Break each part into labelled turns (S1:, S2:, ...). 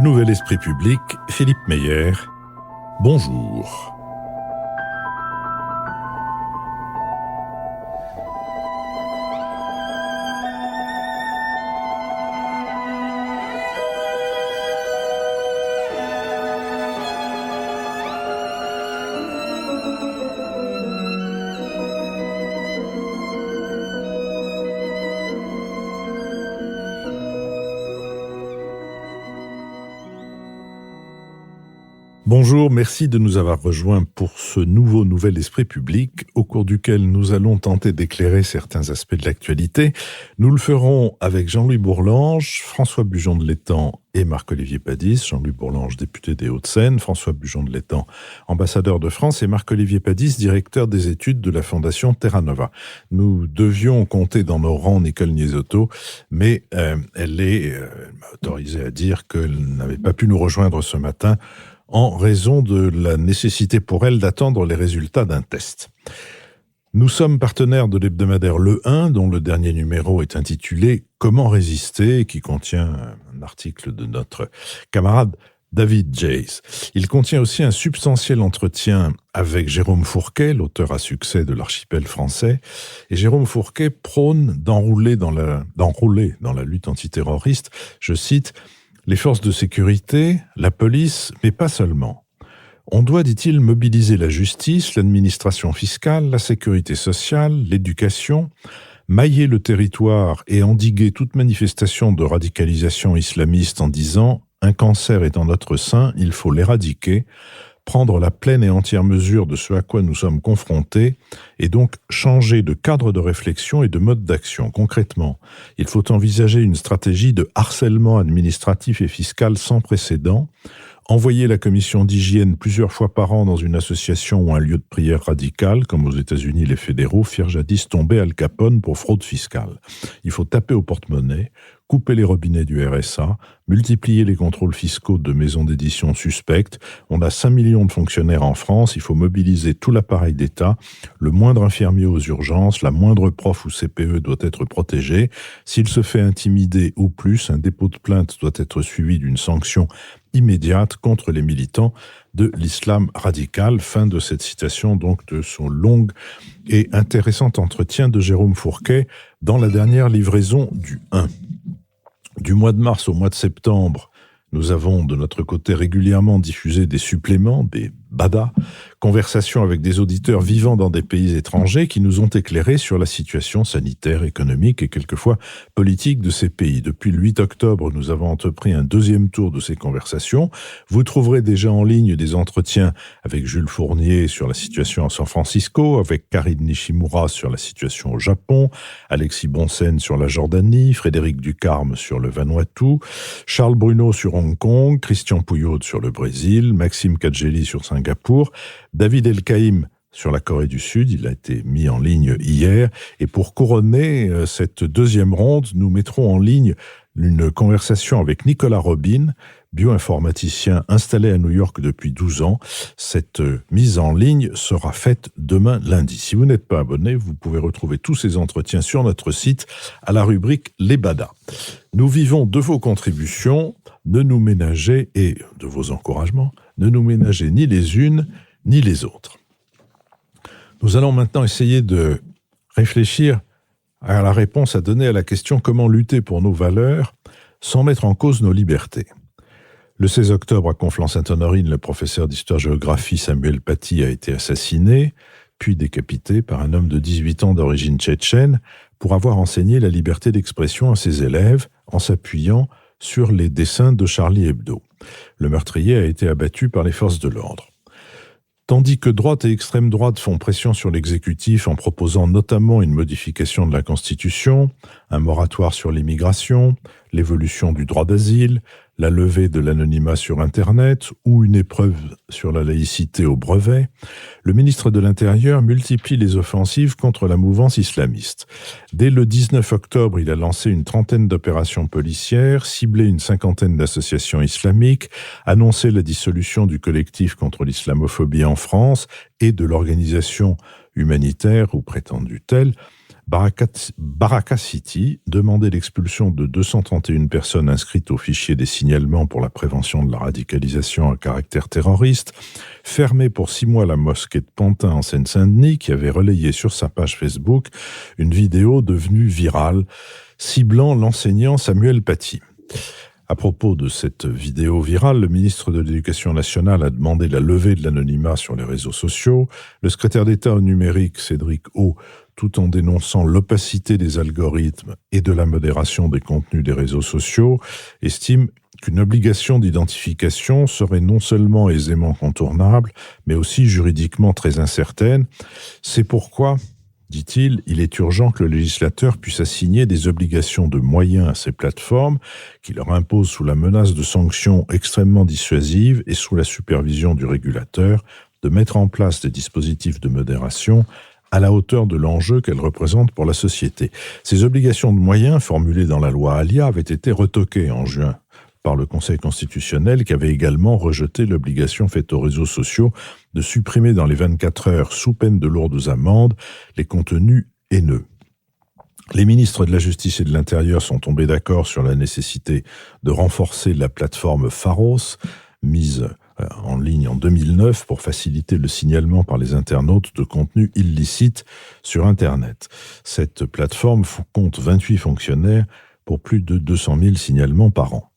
S1: Nouvel Esprit Public, Philippe Meyer. Bonjour. Bonjour, merci de nous avoir rejoints pour ce nouveau Nouvel Esprit Public, au cours duquel nous allons tenter d'éclairer certains aspects de l'actualité. Nous le ferons avec Jean-Louis Bourlange, François Bujon de l'Étang et Marc-Olivier Padis. Jean-Louis Bourlange, député des Hauts-de-Seine, François Bujon de l'Étang, ambassadeur de France, et Marc-Olivier Padis, directeur des études de la Fondation Terra Nova. Nous devions compter dans nos rangs Nicole Niesotto, mais elle m'a autorisé à dire qu'elle n'avait pas pu nous rejoindre ce matin en raison de la nécessité pour elle d'attendre les résultats d'un test. Nous sommes partenaires de l'hebdomadaire Le 1, dont le dernier numéro est intitulé « Comment résister ?» qui contient un article de notre camarade David Jays. Il contient aussi un substantiel entretien avec Jérôme Fourquet, l'auteur à succès de l'Archipel français. Et Jérôme Fourquet prône d'enrouler dans la lutte antiterroriste, je cite, les forces de sécurité, la police, mais pas seulement. On doit, dit-il, mobiliser la justice, l'administration fiscale, la sécurité sociale, l'éducation, mailler le territoire et endiguer toute manifestation de radicalisation islamiste en disant « un cancer est en notre sein, il faut l'éradiquer », prendre la pleine et entière mesure de ce à quoi nous sommes confrontés et donc changer de cadre de réflexion et de mode d'action. Concrètement, il faut envisager une stratégie de harcèlement administratif et fiscal sans précédent, envoyer la commission d'hygiène plusieurs fois par an dans une association ou un lieu de prière radical, comme aux États-Unis les fédéraux firent jadis tomber Al Capone pour fraude fiscale. Il faut taper au porte-monnaie, couper les robinets du RSA, multiplier les contrôles fiscaux de maisons d'édition suspectes. On a 5 millions de fonctionnaires en France, il faut mobiliser tout l'appareil d'État. Le moindre infirmier aux urgences, la moindre prof ou CPE doit être protégé. S'il se fait intimider ou plus, un dépôt de plainte doit être suivi d'une sanction immédiate contre les militants de l'islam radical. Fin de cette citation donc de son long et intéressant entretien de Jérôme Fourquet dans la dernière livraison du 1. Du mois de mars au mois de septembre, nous avons de notre côté régulièrement diffusé des suppléments, des BADA, conversations avec des auditeurs vivant dans des pays étrangers qui nous ont éclairés sur la situation sanitaire, économique et quelquefois politique de ces pays. Depuis le 8 octobre, nous avons entrepris un deuxième tour de ces conversations. Vous trouverez déjà en ligne des entretiens avec Jules Fournier sur la situation à San Francisco, avec Karine Nishimura sur la situation au Japon, Alexis Bonsen sur la Jordanie, Frédéric Ducarme sur le Vanuatu, Charles Bruno sur Hong Kong, Christian Pouyaud sur le Brésil, Maxime Kadjeli sur Singapour, David El-Kaïm sur la Corée du Sud, il a été mis en ligne hier. Et pour couronner cette deuxième ronde, nous mettrons en ligne une conversation avec Nicolas Robin, bioinformaticien installé à New York depuis 12 ans. Cette mise en ligne sera faite demain lundi. Si vous n'êtes pas abonné, vous pouvez retrouver tous ces entretiens sur notre site à la rubrique Les Badas. Nous vivons de vos contributions, ne nous ménagez, et de vos encouragements, ne nous ménagez ni les unes ni les autres. Nous allons maintenant essayer de réfléchir à la réponse à donner à la question « Comment lutter pour nos valeurs sans mettre en cause nos libertés ?» Le 16 octobre, à Conflans-Sainte-Honorine, le professeur d'histoire-géographie Samuel Paty a été assassiné, puis décapité par un homme de 18 ans d'origine tchétchène pour avoir enseigné la liberté d'expression à ses élèves en s'appuyant sur les dessins de Charlie Hebdo. Le meurtrier a été abattu par les forces de l'ordre. Tandis que droite et extrême droite font pression sur l'exécutif en proposant notamment une modification de la Constitution, un moratoire sur l'immigration, l'évolution du droit d'asile, la levée de l'anonymat sur Internet ou une épreuve sur la laïcité au brevet, le ministre de l'Intérieur multiplie les offensives contre la mouvance islamiste. Dès le 19 octobre, il a lancé une trentaine d'opérations policières, ciblé une cinquantaine d'associations islamiques, annoncé la dissolution du collectif contre l'islamophobie en France et de l'organisation humanitaire ou prétendue telle Baraka City demandait l'expulsion de 231 personnes inscrites au fichier des signalements pour la prévention de la radicalisation à caractère terroriste, fermait pour 6 mois la mosquée de Pantin en Seine-Saint-Denis, qui avait relayé sur sa page Facebook une vidéo devenue virale ciblant l'enseignant Samuel Paty. À propos de cette vidéo virale, le ministre de l'Éducation nationale a demandé la levée de l'anonymat sur les réseaux sociaux. Le secrétaire d'État au numérique, Cédric O, tout en dénonçant l'opacité des algorithmes et de la modération des contenus des réseaux sociaux, estime qu'une obligation d'identification serait non seulement aisément contournable, mais aussi juridiquement très incertaine. C'est pourquoi, dit-il, il est urgent que le législateur puisse assigner des obligations de moyens à ces plateformes qui leur imposent sous la menace de sanctions extrêmement dissuasives et sous la supervision du régulateur de mettre en place des dispositifs de modération à la hauteur de l'enjeu qu'elles représentent pour la société. Ces obligations de moyens formulées dans la loi Alia avaient été retoquées en juin par le Conseil constitutionnel qui avait également rejeté l'obligation faite aux réseaux sociaux de supprimer dans les 24 heures, sous peine de lourdes amendes, les contenus haineux. Les ministres de la Justice et de l'Intérieur sont tombés d'accord sur la nécessité de renforcer la plateforme Pharos, mise en ligne en 2009 pour faciliter le signalement par les internautes de contenus illicites sur Internet. Cette plateforme compte 28 fonctionnaires pour plus de 200 000 signalements par an.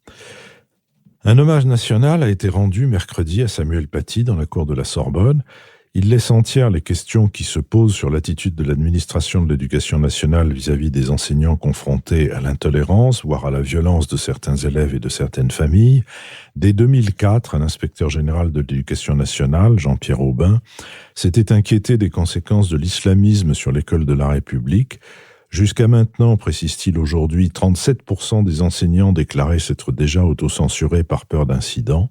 S1: Un hommage national a été rendu mercredi à Samuel Paty dans la cour de la Sorbonne. Il laisse entières les questions qui se posent sur l'attitude de l'administration de l'éducation nationale vis-à-vis des enseignants confrontés à l'intolérance, voire à la violence de certains élèves et de certaines familles. Dès 2004, un inspecteur général de l'éducation nationale, Jean-Pierre Aubin, s'était inquiété des conséquences de l'islamisme sur l'école de la République. Jusqu'à maintenant, précise-t-il aujourd'hui, 37% des enseignants déclaraient s'être déjà autocensurés par peur d'incidents.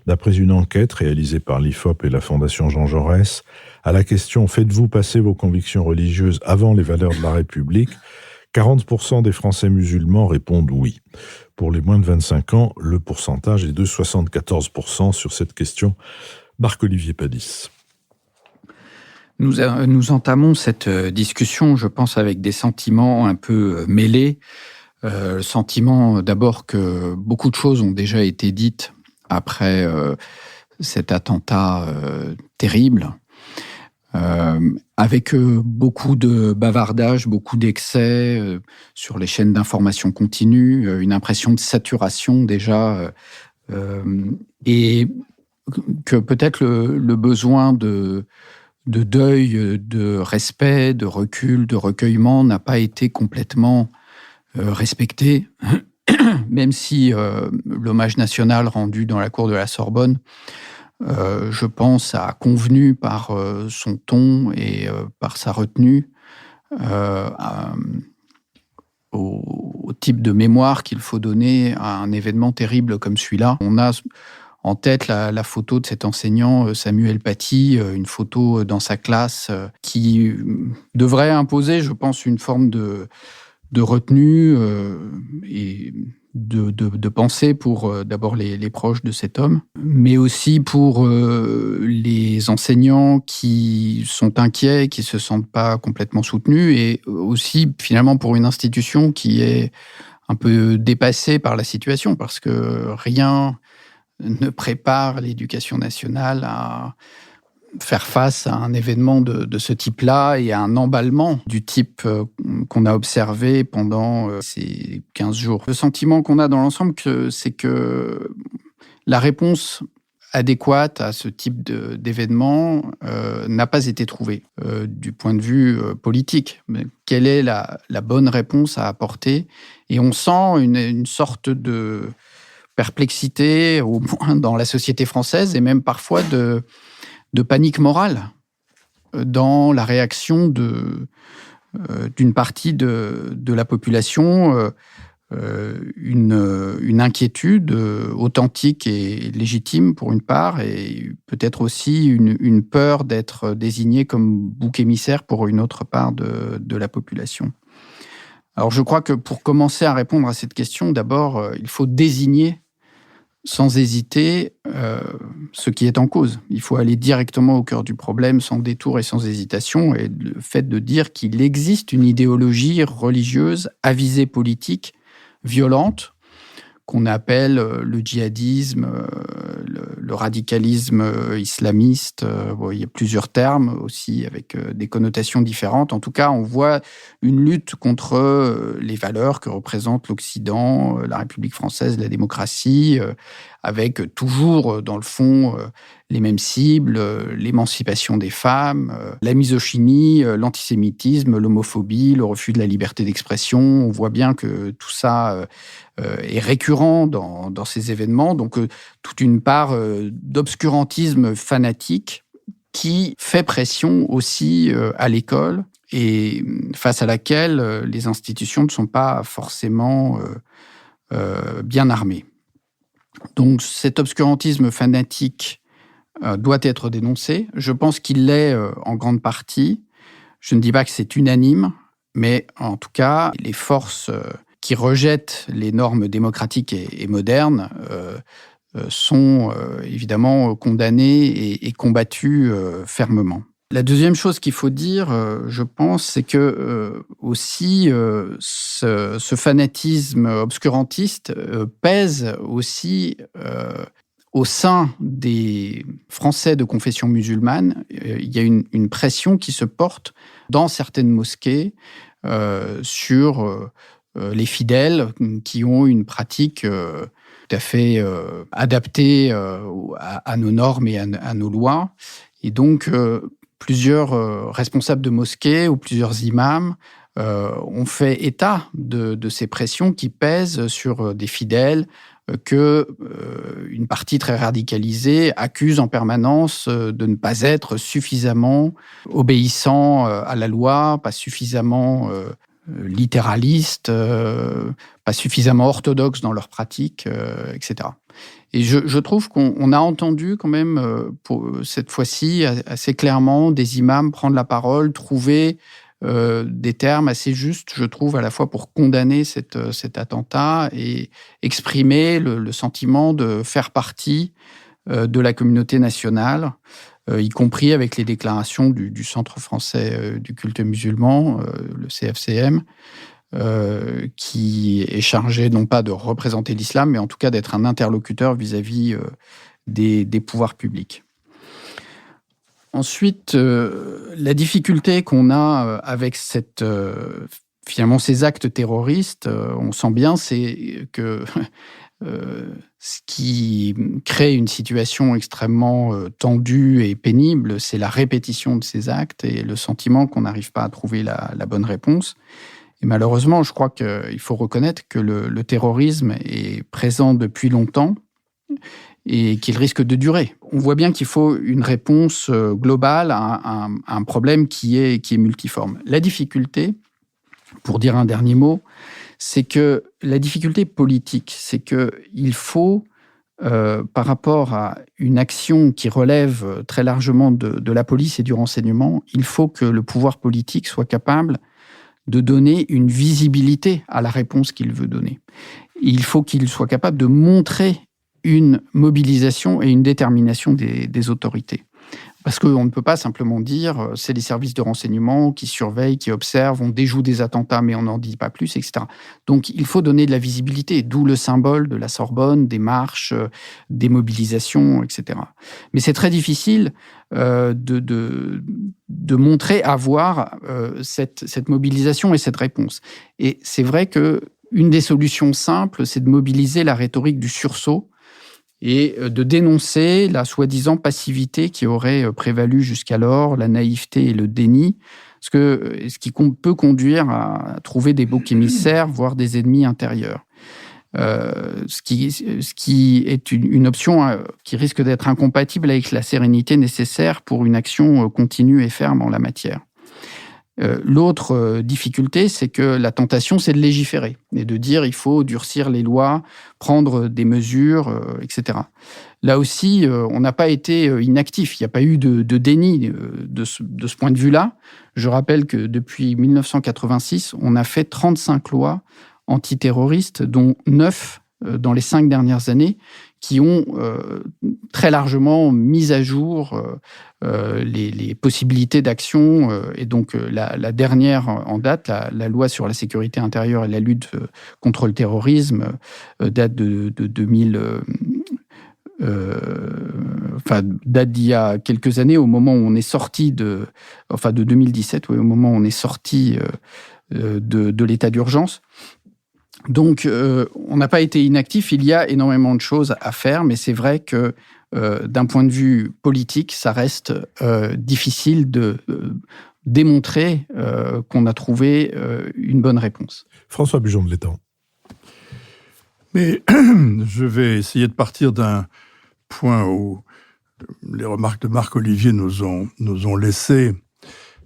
S1: D'après une enquête réalisée par l'IFOP et la Fondation Jean Jaurès, à la question « Faites-vous passer vos convictions religieuses avant les valeurs de la République ?», 40% des Français musulmans répondent oui. Pour les moins de 25 ans, le pourcentage est de 74% sur cette question. Marc-Olivier Padis.
S2: Nous entamons cette discussion, je pense, avec des sentiments un peu mêlés. Le sentiment d'abord que beaucoup de choses ont déjà été dites après cet attentat terrible, avec beaucoup de bavardage, beaucoup d'excès sur les chaînes d'information continue, une impression de saturation déjà, et que peut-être le besoin de deuil, de respect, de recul, de recueillement n'a pas été complètement respecté, même si l'hommage national rendu dans la cour de la Sorbonne, je pense, a convenu par son ton et par sa retenue au type de mémoire qu'il faut donner à un événement terrible comme celui-là. On a en tête la photo de cet enseignant Samuel Paty, une photo dans sa classe qui devrait imposer, je pense, une forme de retenue et de pensée pour d'abord les proches de cet homme, mais aussi pour les enseignants qui sont inquiets, qui ne se sentent pas complètement soutenus, et aussi finalement pour une institution qui est un peu dépassée par la situation, parce que rien ne prépare l'éducation nationale à faire face à un événement de ce type-là et à un emballement du type qu'on a observé pendant ces 15 jours. Le sentiment qu'on a dans l'ensemble, c'est que la réponse adéquate à ce type d'événement n'a pas été trouvée du point de vue politique. Mais quelle est la bonne réponse à apporter ? Et on sent une sorte de perplexité, au moins dans la société française, et même parfois de panique morale dans la réaction d'une partie de la population, une inquiétude authentique et légitime pour une part, et peut-être aussi une peur d'être désigné comme bouc émissaire pour une autre part de la population. Alors je crois que pour commencer à répondre à cette question, d'abord, il faut désigner sans hésiter ce qui est en cause. Il faut aller directement au cœur du problème, sans détour et sans hésitation. Et le fait de dire qu'il existe une idéologie religieuse à visée politique violente, qu'on appelle le djihadisme, le radicalisme islamiste. Il y a plusieurs termes aussi avec des connotations différentes. En tout cas, on voit une lutte contre les valeurs que représente l'Occident, la République française, la démocratie, avec toujours dans le fond les mêmes cibles, l'émancipation des femmes, la misogynie, l'antisémitisme, l'homophobie, le refus de la liberté d'expression. On voit bien que tout ça est récurrent dans ces événements. Donc, toute une part d'obscurantisme fanatique qui fait pression aussi à l'école et face à laquelle les institutions ne sont pas forcément bien armées. Donc, cet obscurantisme fanatique doit être dénoncé. Je pense qu'il l'est en grande partie. Je ne dis pas que c'est unanime, mais en tout cas, les forces qui rejettent les normes démocratiques et modernes sont évidemment condamnées et combattues fermement. La deuxième chose qu'il faut dire, je pense, c'est que aussi ce fanatisme obscurantiste pèse aussi au sein des Français de confession musulmane. Il y a une pression qui se porte dans certaines mosquées sur les fidèles qui ont une pratique tout à fait adaptée à nos normes et à nos lois. Et donc, plusieurs responsables de mosquées ou plusieurs imams ont fait état de ces pressions qui pèsent sur des fidèles que une partie très radicalisée accuse en permanence de ne pas être suffisamment obéissants à la loi, pas suffisamment littéralistes, pas suffisamment orthodoxes dans leurs pratiques, etc. Et je trouve qu'on a entendu quand même, pour cette fois-ci, assez clairement, des imams prendre la parole, trouver des termes assez justes, je trouve, à la fois pour condamner cet attentat et exprimer le sentiment de faire partie de la communauté nationale, y compris avec les déclarations du Centre français du culte musulman, le CFCM, qui est chargé non pas de représenter l'islam, mais en tout cas d'être un interlocuteur vis-à-vis des pouvoirs publics. Ensuite, la difficulté qu'on a avec finalement ces actes terroristes, on sent bien, c'est que ce qui crée une situation extrêmement tendue et pénible, c'est la répétition de ces actes et le sentiment qu'on n'arrive pas à trouver la bonne réponse. Et malheureusement, je crois qu'il faut reconnaître que le terrorisme est présent depuis longtemps et qu'il risque de durer. On voit bien qu'il faut une réponse globale à un problème qui est multiforme. La difficulté, pour dire un dernier mot, c'est que la difficulté politique, c'est qu'il faut, par rapport à une action qui relève très largement de la police et du renseignement, il faut que le pouvoir politique soit capable de donner une visibilité à la réponse qu'il veut donner. Il faut qu'il soit capable de montrer une mobilisation et une détermination des autorités. Parce qu'on ne peut pas simplement dire c'est les services de renseignement qui surveillent, qui observent, on déjoue des attentats mais on n'en dit pas plus, etc. Donc il faut donner de la visibilité, d'où le symbole de la Sorbonne, des marches, des mobilisations, etc. Mais c'est très difficile de montrer avoir cette mobilisation et cette réponse. Et c'est vrai qu'une des solutions simples, c'est de mobiliser la rhétorique du sursaut et de dénoncer la soi-disant passivité qui aurait prévalu jusqu'alors, la naïveté et le déni, ce qui peut conduire à trouver des boucs émissaires, voire des ennemis intérieurs. Ce qui est une option qui risque d'être incompatible avec la sérénité nécessaire pour une action continue et ferme en la matière. L'autre difficulté, c'est que la tentation, c'est de légiférer et de dire il faut durcir les lois, prendre des mesures, etc. Là aussi, on n'a pas été inactif. Il n'y a pas eu de déni de ce point de vue-là. Je rappelle que depuis 1986, on a fait 35 lois antiterroristes, dont 9 dans les 5 dernières années, qui ont très largement mis à jour les possibilités d'action. Et donc, la dernière en date, la loi sur la sécurité intérieure et la lutte contre le terrorisme, date de 2000... date d'il y a quelques années, au moment où on est sorti de 2017, oui, au moment où on est sorti de l'état d'urgence. Donc, on n'a pas été inactif. Il y a énormément de choses à faire, mais c'est vrai que d'un point de vue politique, ça reste difficile de démontrer qu'on a trouvé une bonne réponse.
S1: François Bujon de l'Étang.
S3: Mais je vais essayer de partir d'un point où les remarques de Marc-Olivier nous ont laissé.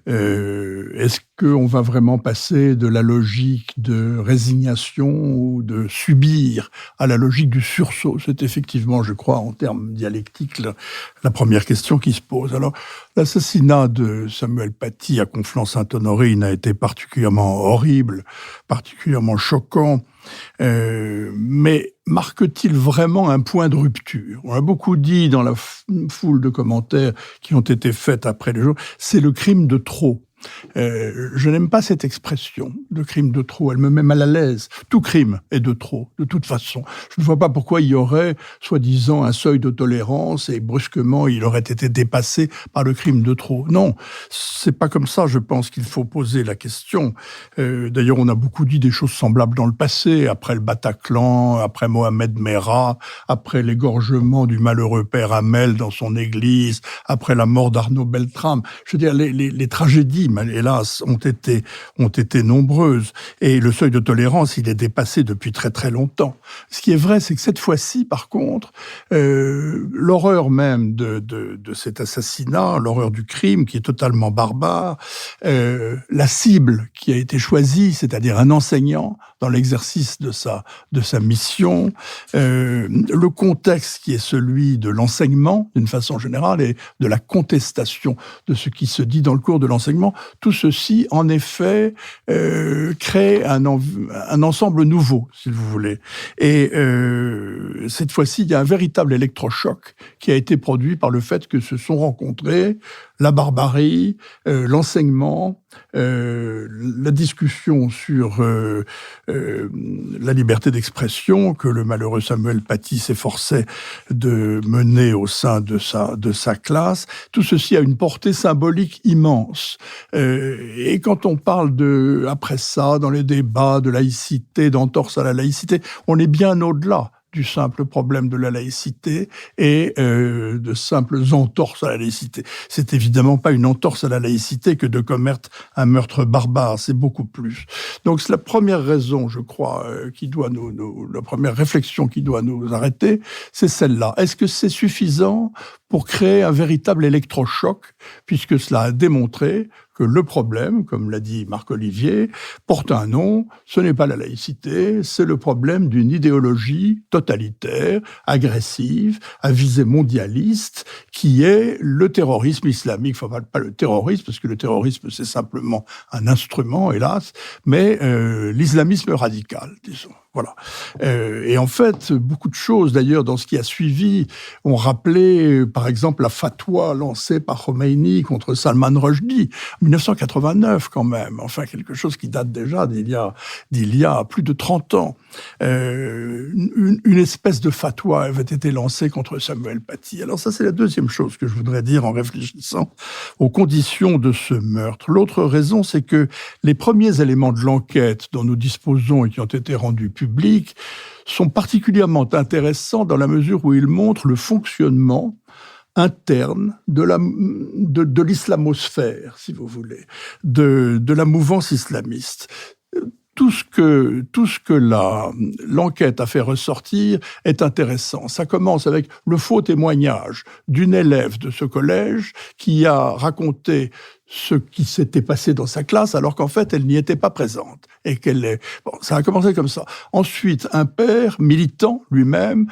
S3: Est-ce qu'on va vraiment passer de la logique de résignation ou de subir à la logique du sursaut? C'est effectivement, je crois, en termes dialectiques, la première question qui se pose. Alors, l'assassinat de Samuel Paty à Conflans-Sainte-Honorine a été particulièrement horrible, particulièrement choquant. Mais marque-t-il vraiment un point de rupture? On a beaucoup dit dans la foule de commentaires qui ont été faits après les jours, c'est le crime de trop. Je n'aime pas cette expression, le crime de trop. Elle me met mal à l'aise. Tout crime est de trop, de toute façon. Je ne vois pas pourquoi il y aurait, soi-disant, un seuil de tolérance et brusquement, il aurait été dépassé par le crime de trop. Non, c'est pas comme ça, je pense qu'il faut poser la question. D'ailleurs, on a beaucoup dit des choses semblables dans le passé, après le Bataclan, après Mohamed Merah, après l'égorgement du malheureux père Hamel dans son église, après la mort d'Arnaud Beltrame. Je veux dire, les tragédies, hélas, ont été nombreuses. Et le seuil de tolérance, il est dépassé depuis très très longtemps. Ce qui est vrai, c'est que cette fois-ci, par contre, l'horreur même de cet assassinat, l'horreur du crime qui est totalement barbare, la cible qui a été choisie, c'est-à-dire un enseignant dans l'exercice de sa mission, le contexte qui est celui de l'enseignement, d'une façon générale, et de la contestation de ce qui se dit dans le cours de l'enseignement, tout ceci, en effet, crée un ensemble nouveau, si vous voulez. Et cette fois-ci, il y a un véritable électrochoc qui a été produit par le fait que se sont rencontrés la barbarie, l'enseignement, la discussion sur la liberté d'expression que le malheureux Samuel Paty s'efforçait de mener au sein de sa classe. Tout ceci a une portée symbolique immense. Et quand on parle après ça, dans les débats de laïcité, d'entorse à la laïcité, on est bien au-delà du simple problème de la laïcité et de simples entorses à la laïcité. C'est évidemment pas une entorse à la laïcité que de commettre un meurtre barbare, c'est beaucoup plus. Donc c'est la première raison, je crois, la première réflexion qui doit nous arrêter, c'est celle-là. Est-ce que c'est suffisant pour créer un véritable électrochoc, puisque cela a démontré que le problème, comme l'a dit Marc-Olivier, porte un nom, ce n'est pas la laïcité, c'est le problème d'une idéologie totalitaire, agressive, à visée mondialiste, qui est le terrorisme islamique. Enfin, pas le terrorisme, parce que le terrorisme, c'est simplement un instrument, hélas, mais l'islamisme radical, disons. Voilà. Et en fait, beaucoup de choses, d'ailleurs, dans ce qui a suivi, ont rappelé, par exemple, la fatwa lancée par Khomeini contre Salman Rushdie, 1989 quand même, enfin quelque chose qui date déjà d'il y a plus de 30 ans. Une espèce de fatwa avait été lancée contre Samuel Paty. Alors ça, c'est la deuxième chose que je voudrais dire en réfléchissant aux conditions de ce meurtre. L'autre raison, c'est que les premiers éléments de l'enquête dont nous disposons et qui ont été rendus publics sont particulièrement intéressants dans la mesure où ils montrent le fonctionnement interne de l'islamosphère, si vous voulez, de la mouvance islamiste. Tout ce que l'enquête a fait ressortir est intéressant. Ça commence avec le faux témoignage d'une élève de ce collège qui a raconté ce qui s'était passé dans sa classe, alors qu'en fait, elle n'y était pas présente. Et ça a commencé comme ça. Ensuite, un père militant lui-même,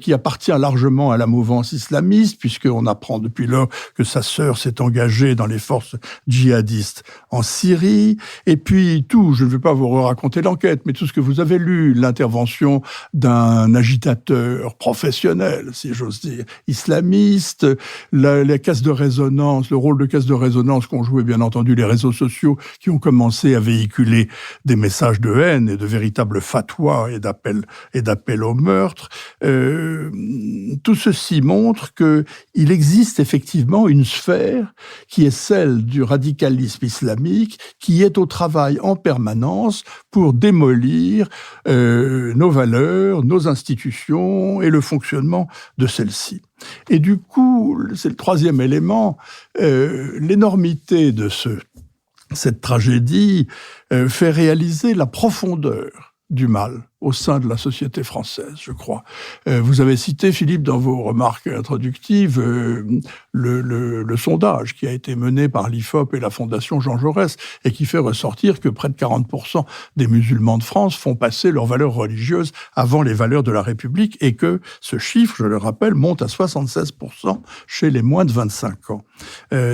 S3: qui appartient largement à la mouvance islamiste, puisqu'on apprend depuis lors que sa sœur s'est engagée dans les forces djihadistes en Syrie. Et puis je ne vais pas vous raconter l'enquête, mais tout ce que vous avez lu, l'intervention d'un agitateur professionnel, si j'ose dire, islamiste, la caisse de résonance, le rôle de caisse de résonance qu'ont joué bien entendu les réseaux sociaux qui ont commencé à véhiculer des messages de haine et de véritables fatwas et d'appels au meurtre. Tout ceci montre qu'il existe effectivement une sphère qui est celle du radicalisme islamique qui est au travail en permanence pour démolir nos valeurs, nos institutions et le fonctionnement de celles-ci. Et du coup, c'est le troisième élément, l'énormité de cette tragédie fait réaliser la profondeur du mal au sein de la société française, je crois. Vous avez cité, Philippe, dans vos remarques introductives, le sondage qui a été mené par l'IFOP et la Fondation Jean Jaurès et qui fait ressortir que près de 40% des musulmans de France font passer leurs valeurs religieuses avant les valeurs de la République et que ce chiffre, je le rappelle, monte à 76% chez les moins de 25 ans.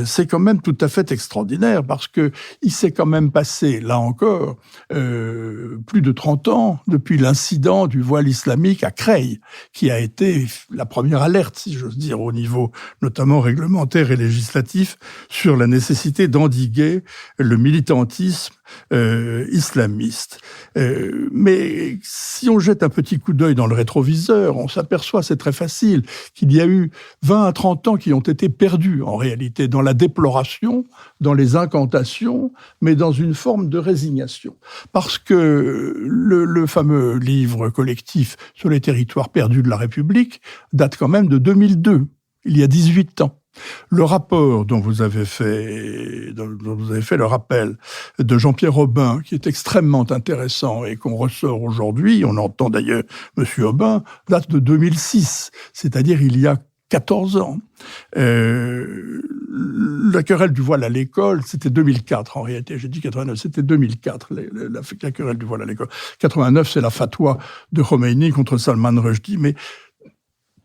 S3: C'est quand même tout à fait extraordinaire parce que il s'est quand même passé, là encore, plus de 30 ans depuis l'incident du voile islamique à Creil, qui a été la première alerte, si j'ose dire, au niveau notamment réglementaire et législatif, sur la nécessité d'endiguer le militantisme islamiste. Mais si on jette un petit coup d'œil dans le rétroviseur, on s'aperçoit, c'est très facile, qu'il y a eu 20 à 30 ans qui ont été perdus, en réalité, dans la déploration, dans les incantations, mais dans une forme de résignation. Parce que le fameux livre collectif sur les territoires perdus de la République date quand même de 2002, il y a 18 ans. Le rapport dont vous avez fait le rappel de Jean-Pierre Aubin, qui est extrêmement intéressant et qu'on ressort aujourd'hui, on entend d'ailleurs M. Aubin, date de 2006, c'est-à-dire il y a 14 ans. La querelle du voile à l'école, c'était 2004 en réalité, j'ai dit 89, c'était 2004, la querelle du voile à l'école. 89, c'est la fatwa de Khomeini contre Salman Rushdie, mais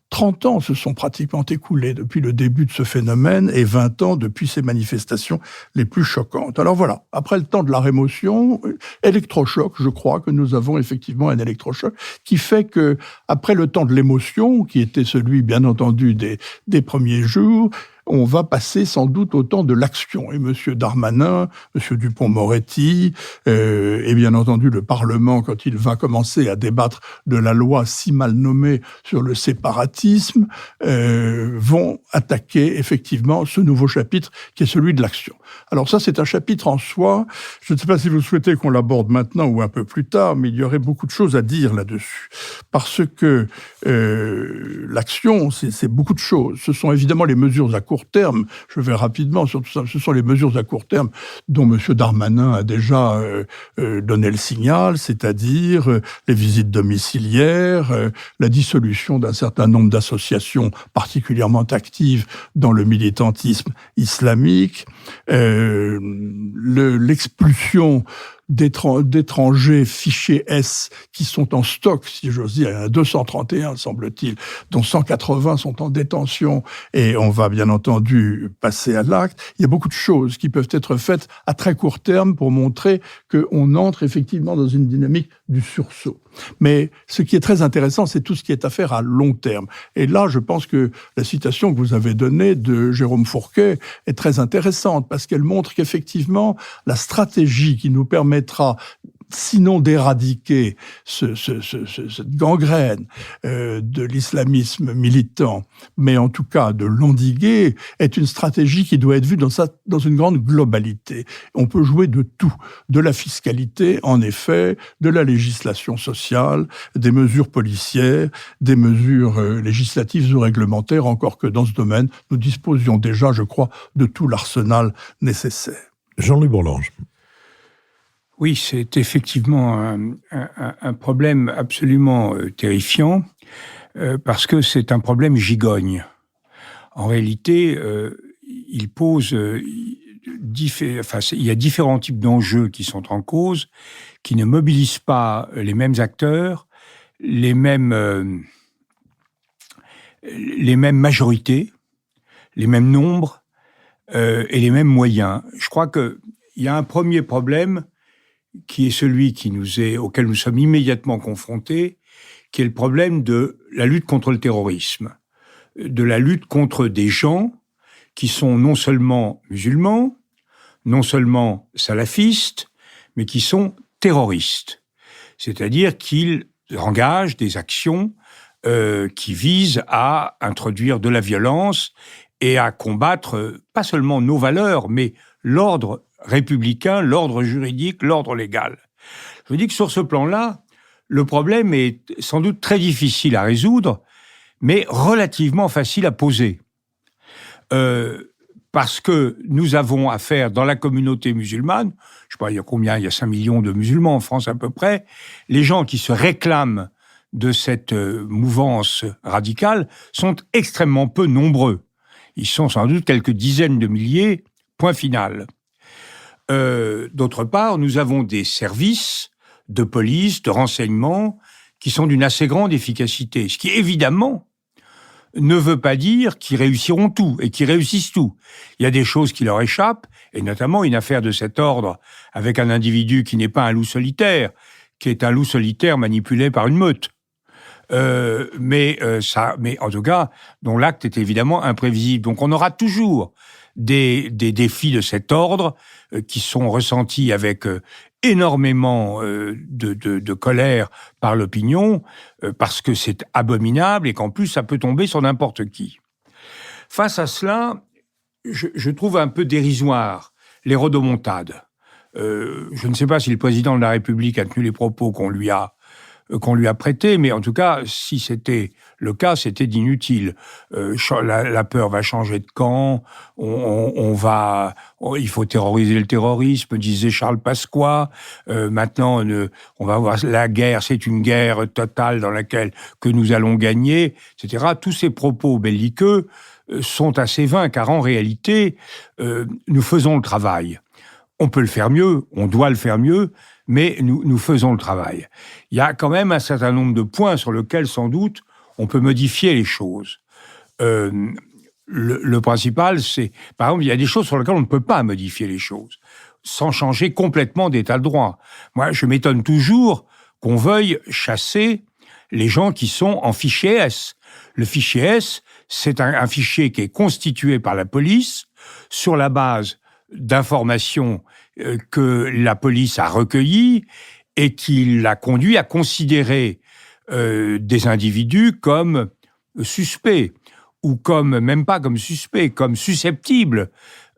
S3: 30 ans se sont pratiquement écoulés depuis le début de ce phénomène et 20 ans depuis ces manifestations les plus choquantes. Alors voilà, après le temps de la rémotion, électrochoc, je crois que nous avons effectivement un électrochoc qui fait que, après le temps de l'émotion, qui était celui, bien entendu, des premiers jours, on va passer sans doute au temps de l'action. Et M. Darmanin, M. Dupond-Moretti, et bien entendu le Parlement, quand il va commencer à débattre de la loi si mal nommée sur le séparatisme, vont attaquer effectivement ce nouveau chapitre qui est celui de l'action. Alors ça, c'est un chapitre en soi. Je ne sais pas si vous souhaitez qu'on l'aborde maintenant ou un peu plus tard, mais il y aurait beaucoup de choses à dire là-dessus. Parce que l'action, c'est beaucoup de choses. Ce sont évidemment les mesures à court terme, je vais rapidement sur tout ça, ce sont les mesures à court terme dont M. Darmanin a déjà donné le signal, c'est-à-dire les visites domiciliaires, la dissolution d'un certain nombre d'associations particulièrement actives dans le militantisme islamique, l'expulsion d'étrangers fichés S qui sont en stock, si j'ose dire, il y en a 231, semble-t-il, dont 180 sont en détention, et on va bien entendu passer à l'acte. Il y a beaucoup de choses qui peuvent être faites à très court terme pour montrer qu'on entre effectivement dans une dynamique du sursaut. Mais ce qui est très intéressant, c'est tout ce qui est à faire à long terme. Et là, je pense que la citation que vous avez donnée de Jérôme Fourquet est très intéressante, parce qu'elle montre qu'effectivement, la stratégie qui nous permettra, sinon d'éradiquer cette gangrène de l'islamisme militant, mais en tout cas de l'endiguer, est une stratégie qui doit être vue dans une grande globalité. On peut jouer de tout, de la fiscalité, en effet, de la législation sociale, des mesures policières, des mesures législatives ou réglementaires, encore que dans ce domaine, nous disposions déjà, je crois, de tout l'arsenal nécessaire.
S1: Jean-Louis Bourlanges.
S4: Oui, c'est effectivement un problème absolument terrifiant, parce que c'est un problème gigogne. En réalité, il pose il y a différents types d'enjeux qui sont en cause, qui ne mobilisent pas les mêmes acteurs, les mêmes majorités, les mêmes nombres et les mêmes moyens. Je crois qu'il y a un premier problème qui est celui auquel nous sommes immédiatement confrontés, qui est le problème de la lutte contre le terrorisme, de la lutte contre des gens qui sont non seulement musulmans, non seulement salafistes, mais qui sont terroristes. C'est-à-dire qu'ils engagent des actions qui visent à introduire de la violence et à combattre pas seulement nos valeurs, mais l'ordre républicain, l'ordre juridique, l'ordre légal. Je dis que sur ce plan-là, le problème est sans doute très difficile à résoudre, mais relativement facile à poser. Parce que nous avons affaire dans la communauté musulmane, je sais pas, il y a combien, il y a 5 millions de musulmans en France à peu près, les gens qui se réclament de cette mouvance radicale sont extrêmement peu nombreux. Ils sont sans doute quelques dizaines de milliers, point final. D'autre part, nous avons des services de police, de renseignement, qui sont d'une assez grande efficacité, ce qui évidemment ne veut pas dire qu'ils réussiront tout et qu'ils réussissent tout. Il y a des choses qui leur échappent, et notamment une affaire de cet ordre avec un individu qui n'est pas un loup solitaire, qui est un loup solitaire manipulé par une meute. Mais en tout cas, dont l'acte est évidemment imprévisible. Donc on aura toujours des défis de cet ordre qui sont ressentis avec énormément de colère par l'opinion, parce que c'est abominable et qu'en plus ça peut tomber sur n'importe qui. Face à cela, je trouve un peu dérisoire les rodomontades. Je ne sais pas si le président de la République a tenu les propos qu'on lui a prêtés, mais en tout cas, si c'était le cas, c'était d'inutile. La peur va changer de camp, il faut terroriser le terrorisme, disait Charles Pasqua. Maintenant, on va voir la guerre, c'est une guerre totale dans laquelle que nous allons gagner, etc. Tous ces propos belliqueux sont assez vains, car en réalité, nous faisons le travail. On peut le faire mieux, on doit le faire mieux, mais nous faisons le travail. Il y a quand même un certain nombre de points sur lesquels, sans doute, on peut modifier les choses. Le principal, c'est... Par exemple, il y a des choses sur lesquelles on ne peut pas modifier les choses, sans changer complètement d'état de droit. Moi, je m'étonne toujours qu'on veuille chasser les gens qui sont en fichier S. Le fichier S, c'est un fichier qui est constitué par la police sur la base d'informations que la police a recueillies et qui l'a conduit à considérer des individus comme suspects, ou même pas comme suspects, comme susceptibles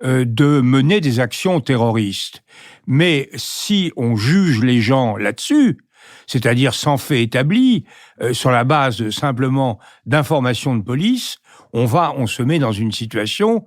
S4: de mener des actions terroristes. Mais si on juge les gens là-dessus, c'est-à-dire sans fait établi, sur la base simplement d'informations de police, on se met dans une situation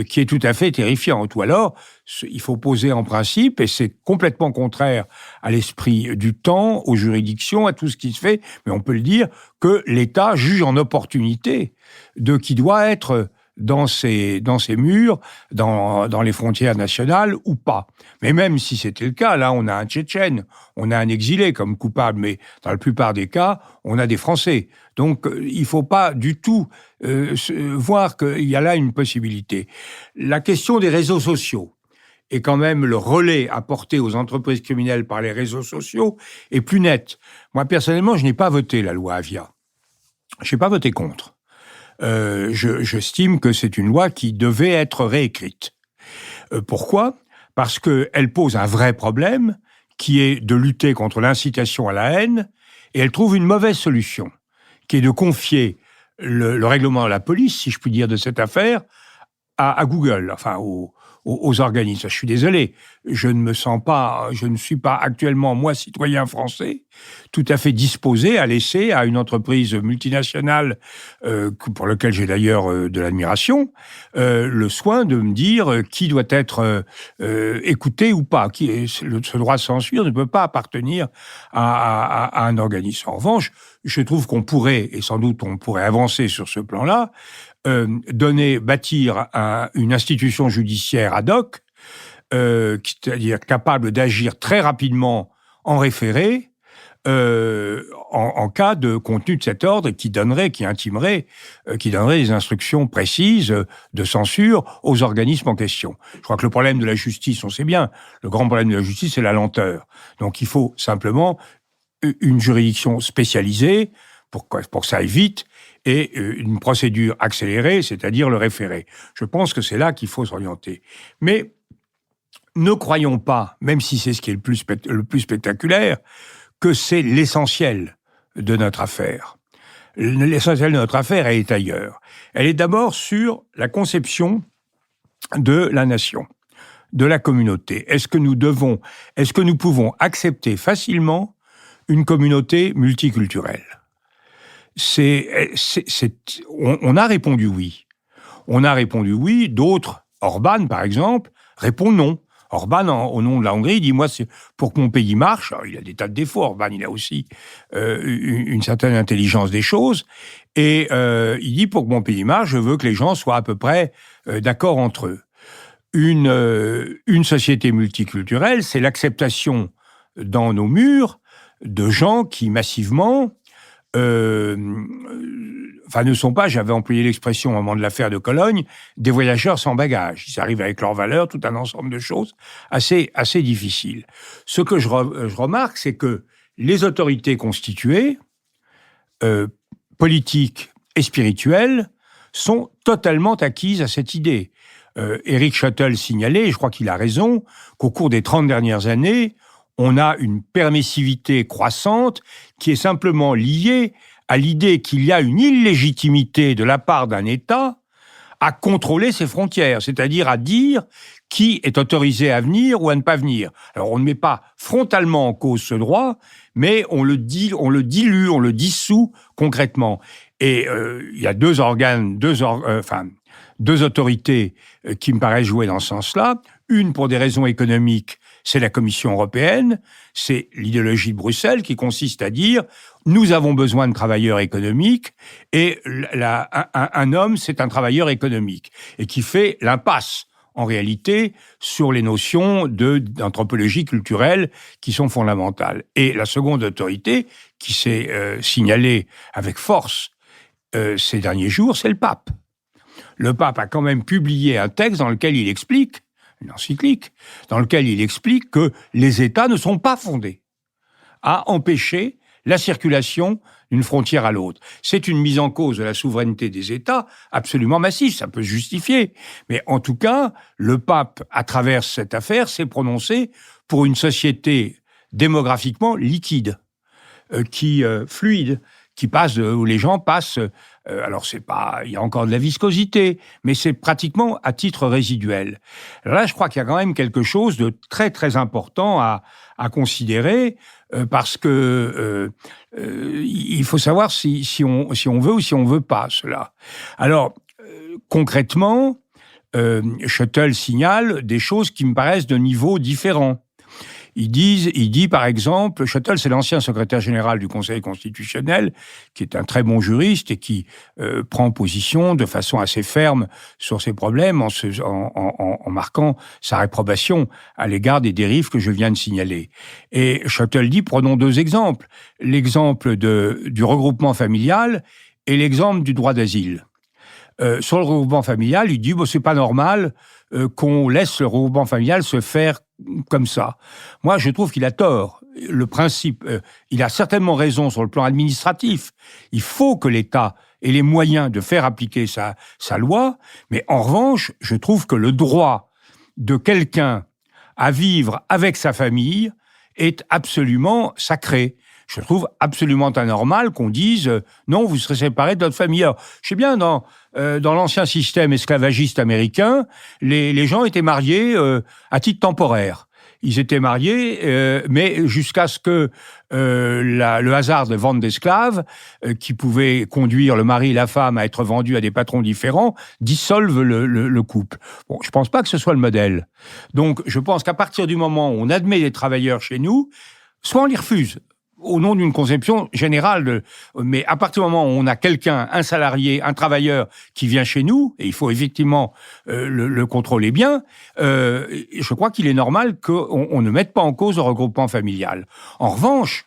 S4: qui est tout à fait terrifiante. Ou alors, il faut poser en principe, et c'est complètement contraire à l'esprit du temps, aux juridictions, à tout ce qui se fait, mais on peut le dire, que l'État juge en opportunité de qui doit être dans ses murs, dans les frontières nationales ou pas. Mais même si c'était le cas, là, on a un Tchétchène, on a un exilé comme coupable, mais dans la plupart des cas, on a des Français. Donc, il ne faut pas du tout voir qu'il y a là une possibilité. La question des réseaux sociaux et quand même le relais apporté aux entreprises criminelles par les réseaux sociaux est plus net. Moi, personnellement, je n'ai pas voté la loi Avia. Je n'ai pas voté contre. J'estime que c'est une loi qui devait être réécrite. Pourquoi ? Parce qu'elle pose un vrai problème, qui est de lutter contre l'incitation à la haine, et elle trouve une mauvaise solution, qui est de confier le règlement de la police, si je puis dire, de cette affaire, à Google, enfin aux organismes. Je suis désolé, je ne suis pas actuellement, moi, citoyen français, tout à fait disposé à laisser à une entreprise multinationale, pour laquelle j'ai d'ailleurs de l'admiration, le soin de me dire qui doit être écouté ou pas. Ce droit de censure ne peut pas appartenir à un organisme. En revanche, je trouve qu'on pourrait, et sans doute on pourrait avancer sur ce plan-là, bâtir une institution judiciaire ad hoc c'est-à-dire capable d'agir très rapidement en référé, en cas de contenu de cet ordre qui donnerait des instructions précises de censure aux organismes en question. Je crois que le problème de la justice, on sait bien, le grand problème de la justice, c'est la lenteur. Donc il faut simplement une juridiction spécialisée pour que ça aille vite et une procédure accélérée, c'est-à-dire le référé. Je pense que c'est là qu'il faut s'orienter. Mais ne croyons pas, même si c'est ce qui est le plus spectaculaire, que c'est l'essentiel de notre affaire. L'essentiel de notre affaire, elle est ailleurs. Elle est d'abord sur la conception de la nation, de la communauté. Est-ce que nous pouvons accepter facilement une communauté multiculturelle ? On a répondu oui. On a répondu oui. D'autres, Orban par exemple, répond non. Orban, au nom de la Hongrie, dit « Moi, c'est pour que mon pays marche », alors, il a des tas de défauts, Orban, il a aussi une certaine intelligence des choses, et il dit « Pour que mon pays marche, je veux que les gens soient à peu près d'accord entre eux ». Une société multiculturelle, c'est l'acceptation dans nos murs de gens qui, massivement, ne sont pas, j'avais employé l'expression au moment de l'affaire de Cologne, des voyageurs sans bagages. Ils arrivent avec leurs valeurs, tout un ensemble de choses assez difficiles. Ce que je remarque, c'est que les autorités constituées, politiques et spirituelles, sont totalement acquises à cette idée. Eric Schoettel signalait, et je crois qu'il a raison, qu'au cours des 30 dernières années, on a une permissivité croissante qui est simplement liée à l'idée qu'il y a une illégitimité de la part d'un État à contrôler ses frontières, c'est-à-dire à dire qui est autorisé à venir ou à ne pas venir. Alors on ne met pas frontalement en cause ce droit, mais on le dilue, on le dissout concrètement. Et il y a deux autorités qui me paraissent jouer dans ce sens-là. Une pour des raisons économiques, c'est la Commission européenne, c'est l'idéologie de Bruxelles qui consiste à dire « nous avons besoin de travailleurs économiques et un homme, c'est un travailleur économique » et qui fait l'impasse, en réalité, sur les notions d'anthropologie culturelle qui sont fondamentales. Et la seconde autorité, qui s'est signalée avec force ces derniers jours, c'est le pape. Le pape a quand même publié un texte dans lequel il explique, une encyclique, dans lequel il explique que les États ne sont pas fondés à empêcher la circulation d'une frontière à l'autre. C'est une mise en cause de la souveraineté des États absolument massive, ça peut se justifier. Mais en tout cas, le pape, à travers cette affaire, s'est prononcé pour une société démographiquement liquide, fluide, où les gens passent. Alors il y a encore de la viscosité, mais c'est pratiquement à titre résiduel. Alors là, je crois qu'il y a quand même quelque chose de très très important à considérer, parce que il faut savoir si on veut ou si on veut pas cela. Alors concrètement, Schoettel signale des choses qui me paraissent de niveaux différents. Il dit par exemple, Schoettel, c'est l'ancien secrétaire général du Conseil constitutionnel, qui est un très bon juriste et qui prend position de façon assez ferme sur ces problèmes en marquant sa réprobation à l'égard des dérives que je viens de signaler. Et Schoettel dit, prenons deux exemples, l'exemple du regroupement familial et l'exemple du droit d'asile. Sur le regroupement familial, il dit c'est pas normal qu'on laisse le regroupement familial se faire comme ça. Moi, je trouve qu'il a tort. Le principe, il a certainement raison sur le plan administratif. Il faut que l'État ait les moyens de faire appliquer sa loi, mais en revanche, je trouve que le droit de quelqu'un à vivre avec sa famille est absolument sacré. Je trouve absolument anormal qu'on dise non, vous serez séparés de votre famille. Alors, je sais bien, dans l'ancien système esclavagiste américain, les gens étaient mariés à titre temporaire. Ils étaient mariés, mais jusqu'à ce que le hasard de vente d'esclaves, qui pouvait conduire le mari et la femme à être vendus à des patrons différents, dissolve le couple. Bon, je pense pas que ce soit le modèle. Donc, je pense qu'à partir du moment où on admet des travailleurs chez nous, soit on les refuse. au nom d'une conception générale. Mais à partir du moment où on a quelqu'un, un salarié, un travailleur qui vient chez nous, et il faut effectivement le contrôler bien, je crois qu'il est normal qu'on ne mette pas en cause le regroupement familial. En revanche,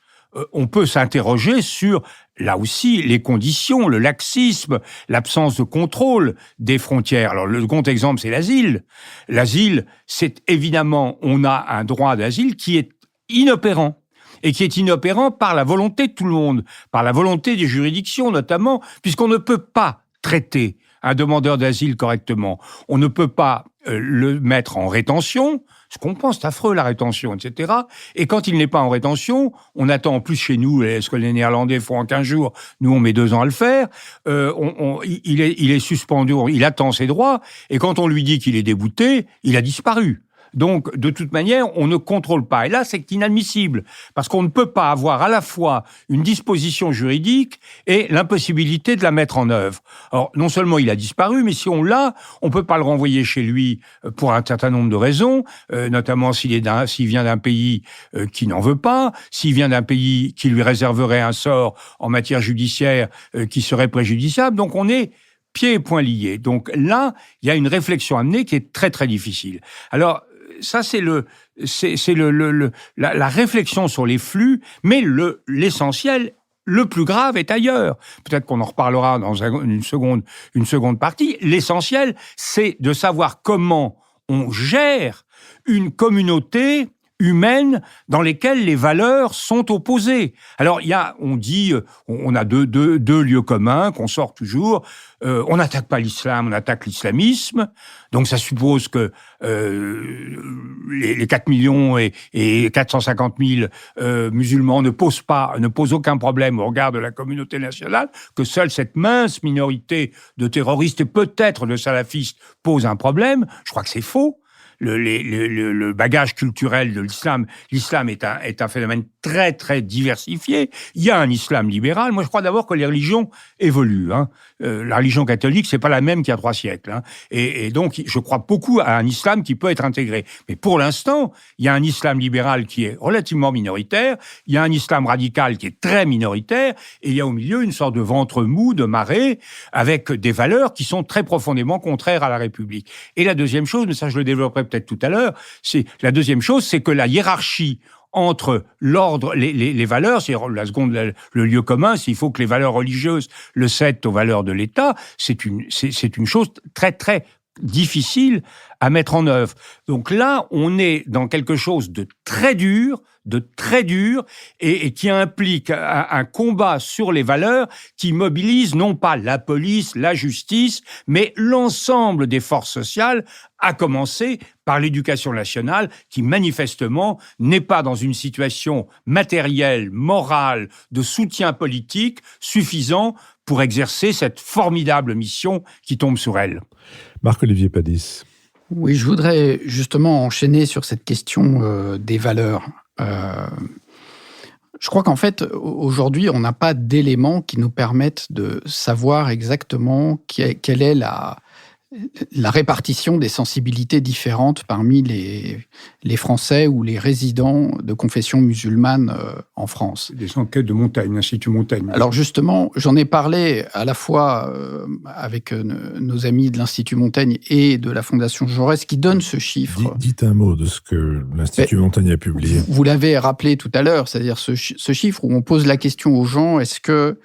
S4: on peut s'interroger sur, là aussi, les conditions, le laxisme, l'absence de contrôle des frontières. Alors, le second exemple, c'est l'asile. L'asile, c'est évidemment, on a un droit d'asile qui est inopérant. Et qui est inopérant par la volonté de tout le monde, par la volonté des juridictions notamment, puisqu'on ne peut pas traiter un demandeur d'asile correctement. On ne peut pas le mettre en rétention, ce qu'on pense, c'est affreux la rétention, etc. Et quand il n'est pas en rétention, on attend en plus chez nous, ce que les Néerlandais font en 15 jours, nous on met 2 ans à le faire, il est suspendu, il attend ses droits, et quand on lui dit qu'il est débouté, il a disparu. Donc, de toute manière, on ne contrôle pas. Et là, c'est inadmissible, parce qu'on ne peut pas avoir à la fois une disposition juridique et l'impossibilité de la mettre en œuvre. Alors, non seulement il a disparu, mais si on l'a, on ne peut pas le renvoyer chez lui pour un certain nombre de raisons, notamment s'il vient d'un pays qui n'en veut pas, s'il vient d'un pays qui lui réserverait un sort en matière judiciaire qui serait préjudiciable. Donc, on est pieds et poings liés. Donc là, il y a une réflexion à mener qui est très, très difficile. Alors, ça, c'est la réflexion sur les flux, mais l'essentiel, le plus grave est ailleurs. Peut-être qu'on en reparlera dans une seconde partie. L'essentiel, c'est de savoir comment on gère une communauté humaines dans lesquelles les valeurs sont opposées. Alors, on a deux lieux communs qu'on sort toujours. On n'attaque pas l'islam, on attaque l'islamisme. Donc, ça suppose que les 4 millions et 450 000 musulmans ne posent aucun problème au regard de la communauté nationale, que seule cette mince minorité de terroristes et peut-être de salafistes pose un problème. Je crois que c'est faux. Le bagage culturel de l'islam est un phénomène très, très diversifié. Il y a un islam libéral. Moi, je crois d'abord que les religions évoluent. La religion catholique, c'est pas la même qu'il y a 3 siècles. Et donc, je crois beaucoup à un islam qui peut être intégré. Mais pour l'instant, il y a un islam libéral qui est relativement minoritaire, il y a un islam radical qui est très minoritaire, et il y a au milieu une sorte de ventre mou, de marée, avec des valeurs qui sont très profondément contraires à la République. Et la deuxième chose, mais ça je le développerai peut-être tout à l'heure, c'est que la hiérarchie entre l'ordre, les valeurs, c'est la seconde, le lieu commun, c'est il faut que les valeurs religieuses le cèdent aux valeurs de l'État, c'est une chose très, très difficile à mettre en œuvre. Donc là, on est dans quelque chose de très dur, et qui implique un combat sur les valeurs qui mobilise non pas la police, la justice, mais l'ensemble des forces sociales, à commencer par l'éducation nationale, qui manifestement n'est pas dans une situation matérielle, morale, de soutien politique suffisant pour exercer cette formidable mission qui tombe sur elle.
S1: Marc-Olivier Padis.
S2: Oui, je voudrais justement enchaîner sur cette question des valeurs. Je crois qu'en fait, aujourd'hui, on n'a pas d'éléments qui nous permettent de savoir exactement quelle est la répartition des sensibilités différentes parmi les Français ou les résidents de confession musulmane en France.
S4: Des enquêtes de Montaigne, l'Institut Montaigne.
S2: Alors justement, j'en ai parlé à la fois avec nos amis de l'Institut Montaigne et de la Fondation Jaurès qui donnent ce chiffre.
S1: Dites un mot de ce que l'Institut Montaigne a publié.
S2: Vous l'avez rappelé tout à l'heure, c'est-à-dire ce chiffre où on pose la question aux gens, est-ce que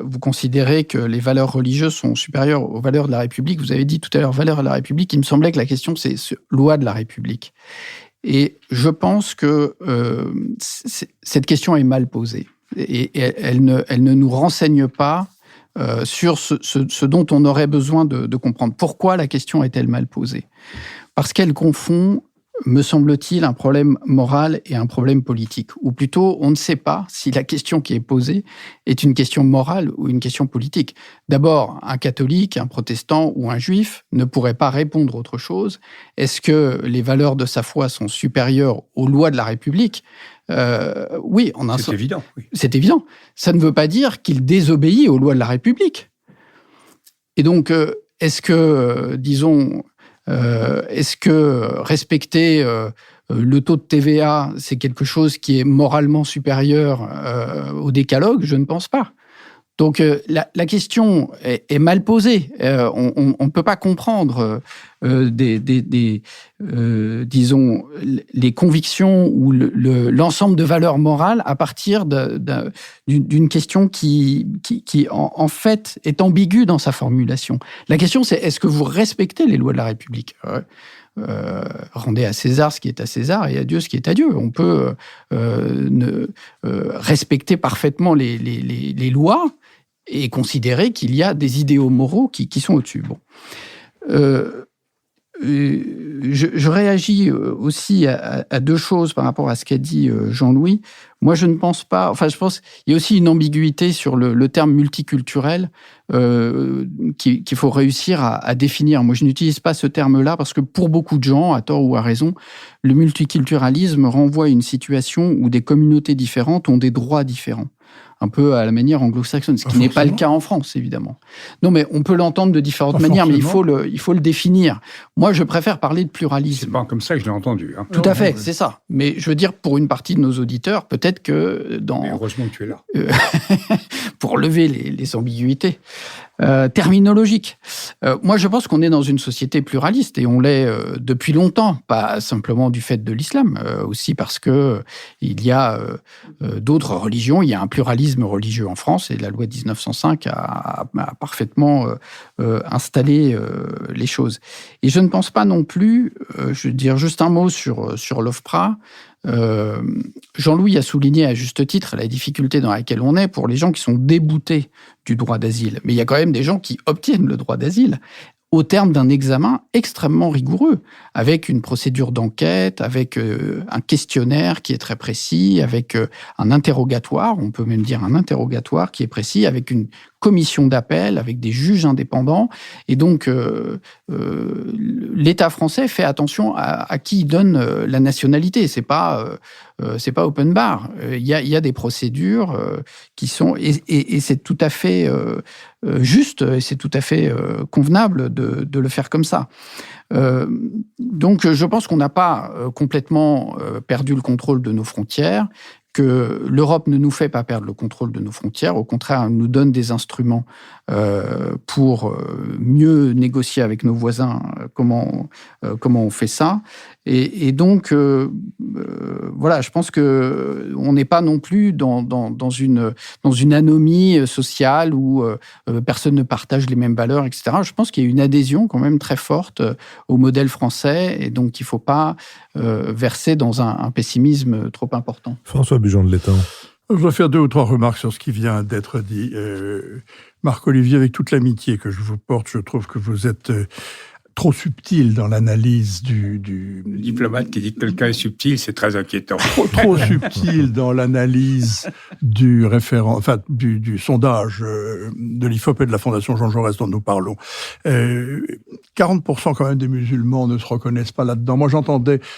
S2: vous considérez que les valeurs religieuses sont supérieures aux valeurs de la République? Vous avez dit tout à l'heure valeurs de la République. Il me semblait que la question, c'est loi de la République. Et je pense que cette question est mal posée. Et elle ne nous renseigne pas sur ce dont on aurait besoin de comprendre. Pourquoi la question est-elle mal posée? Parce qu'elle confond, me semble-t-il, un problème moral et un problème politique. Ou plutôt, on ne sait pas si la question qui est posée est une question morale ou une question politique. D'abord, un catholique, un protestant ou un juif ne pourrait pas répondre autre chose. Est-ce que les valeurs de sa foi sont supérieures aux lois de la République ? Oui,
S4: c'est évident. Oui.
S2: C'est évident. Ça ne veut pas dire qu'il désobéit aux lois de la République. Et donc, est-ce que respecter le taux de TVA, c'est quelque chose qui est moralement supérieur au décalogue, je ne pense pas. Donc la question est mal posée. On ne peut pas comprendre disons, les convictions ou l'ensemble de valeurs morales à partir d'une question qui en fait, est ambiguë dans sa formulation. La question, c'est est-ce que vous respectez les lois de la République ? Rendez à César ce qui est à César et à Dieu ce qui est à Dieu. On peut respecter parfaitement les lois et considérer qu'il y a des idéaux moraux qui sont au-dessus. Bon. Je réagis aussi à deux choses par rapport à ce qu'a dit Jean-Louis. Moi, je ne pense pas... Enfin, je pense qu'il y a aussi une ambiguïté sur le terme multiculturel qu'il faut réussir à définir. Moi, je n'utilise pas ce terme-là parce que pour beaucoup de gens, à tort ou à raison, le multiculturalisme renvoie à une situation où des communautés différentes ont des droits différents. Un peu à la manière anglo-saxonne, ce qui n'est pas le cas en France, évidemment. Non, mais on peut l'entendre de différentes manières, mais il faut le définir. Moi, je préfère parler de pluralisme.
S4: C'est pas comme ça que je l'ai entendu. Hein.
S2: Tout à fait, c'est ça. Mais je veux dire, pour une partie de nos auditeurs, peut-être que dans...
S4: Mais heureusement que tu es là.
S2: Pour lever les ambiguïtés terminologiques. Moi, je pense qu'on est dans une société pluraliste, et on l'est depuis longtemps, pas simplement du fait de l'islam, aussi parce que il y a d'autres religions, il y a un pluralisme religieux en France, et la loi de 1905 a parfaitement installé les choses. Et je ne pense pas non plus, je veux dire juste un mot sur l'OFPRA. Jean-Louis a souligné à juste titre la difficulté dans laquelle on est pour les gens qui sont déboutés du droit d'asile. Mais il y a quand même des gens qui obtiennent le droit d'asile au terme d'un examen extrêmement rigoureux, avec une procédure d'enquête, avec un questionnaire qui est très précis, avec un interrogatoire, on peut même dire un interrogatoire qui est précis, avec une commission d'appel, avec des juges indépendants. Et donc, l'État français fait attention à qui il donne la nationalité. C'est pas open bar. Il y a des procédures qui sont... Et c'est tout à fait juste, et c'est tout à fait convenable de le faire comme ça. Donc, je pense qu'on n'a pas complètement perdu le contrôle de nos frontières, que l'Europe ne nous fait pas perdre le contrôle de nos frontières. Au contraire, elle nous donne des instruments pour mieux négocier avec nos voisins comment on fait ça. Et donc, voilà, je pense que on n'est pas non plus dans une anomie sociale où personne ne partage les mêmes valeurs, etc. Je pense qu'il y a une adhésion quand même très forte au modèle français, et donc il ne faut pas verser dans un pessimisme trop important.
S1: François Bujon de l'Étang.
S3: Je voudrais faire 2 ou 3 remarques sur ce qui vient d'être dit. Marc-Olivier, avec toute l'amitié que je vous porte, je trouve que vous êtes trop subtil dans l'analyse du...
S4: Le diplomate qui dit que quelqu'un est subtil, c'est très inquiétant.
S3: Trop subtil dans l'analyse du sondage de l'IFOP et de la Fondation Jean Jaurès dont nous parlons. 40% quand même des musulmans ne se reconnaissent pas là-dedans. Moi,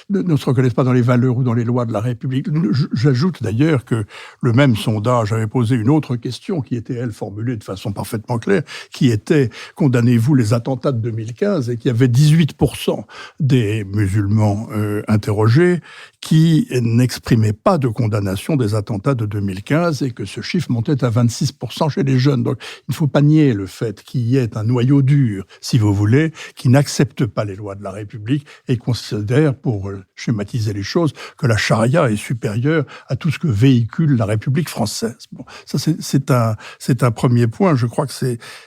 S3: ne se reconnaissent pas dans les valeurs ou dans les lois de la République. J'ajoute d'ailleurs que le même sondage avait posé une autre question qui était, elle, formulée de façon parfaitement claire, qui était « Condamnez-vous les attentats de 2015 ?» et qu'il y avait 18% des musulmans interrogés qui n'exprimaient pas de condamnation des attentats de 2015 et que ce chiffre montait à 26% chez les jeunes. Donc, il ne faut pas nier le fait qu'il y ait un noyau dur, si vous voulez, qui n'accepte pas les lois de la République et considère, pour schématiser les choses, que la charia est supérieure à tout ce que véhicule la République française. Bon, ça c'est un premier point. Je crois que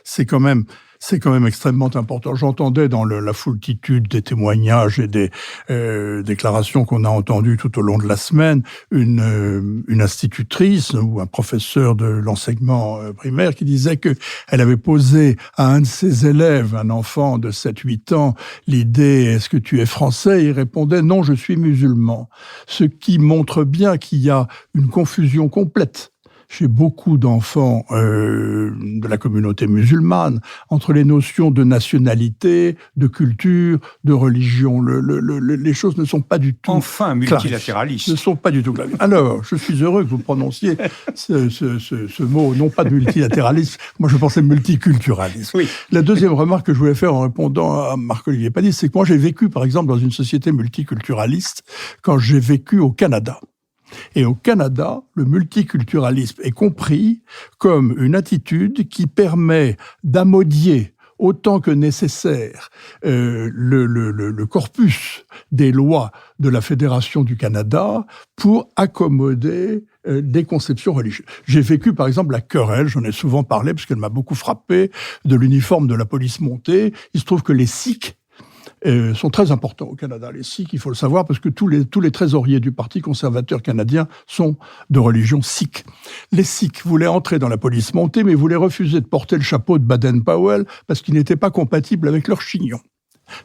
S3: c'est quand même extrêmement important. J'entendais dans la foultitude des témoignages et des déclarations qu'on a entendues tout au long de la semaine, une institutrice ou un professeur de l'enseignement primaire qui disait que elle avait posé à un de ses élèves, un enfant de 7-8 ans, l'idée « Est-ce que tu es français ?» Il répondait « Non, je suis musulman ». Ce qui montre bien qu'il y a une confusion complète chez beaucoup d'enfants de la communauté musulmane, entre les notions de nationalité, de culture, de religion. Les choses ne sont pas du tout
S4: multilatéralistes.
S3: Ne sont pas du tout claires. Alors, je suis heureux que vous prononciez ce mot, non pas de multilatéralisme, moi je pensais multiculturalisme.
S4: Oui.
S3: La deuxième remarque que je voulais faire en répondant à Marc-Olivier Padis, c'est que moi j'ai vécu par exemple dans une société multiculturaliste quand j'ai vécu au Canada. Et au Canada, le multiculturalisme est compris comme une attitude qui permet d'amodier autant que nécessaire le corpus des lois de la Fédération du Canada pour accommoder des conceptions religieuses. J'ai vécu, par exemple, la querelle, j'en ai souvent parlé parce qu'elle m'a beaucoup frappé, de l'uniforme de la police montée. Il se trouve que les Sikhs sont très importants au Canada. Les Sikhs, il faut le savoir, parce que tous les trésoriers du Parti conservateur canadien sont de religion sikh. Les Sikhs voulaient entrer dans la police montée, mais voulaient refuser de porter le chapeau de Baden-Powell parce qu'il n'était pas compatible avec leur chignon.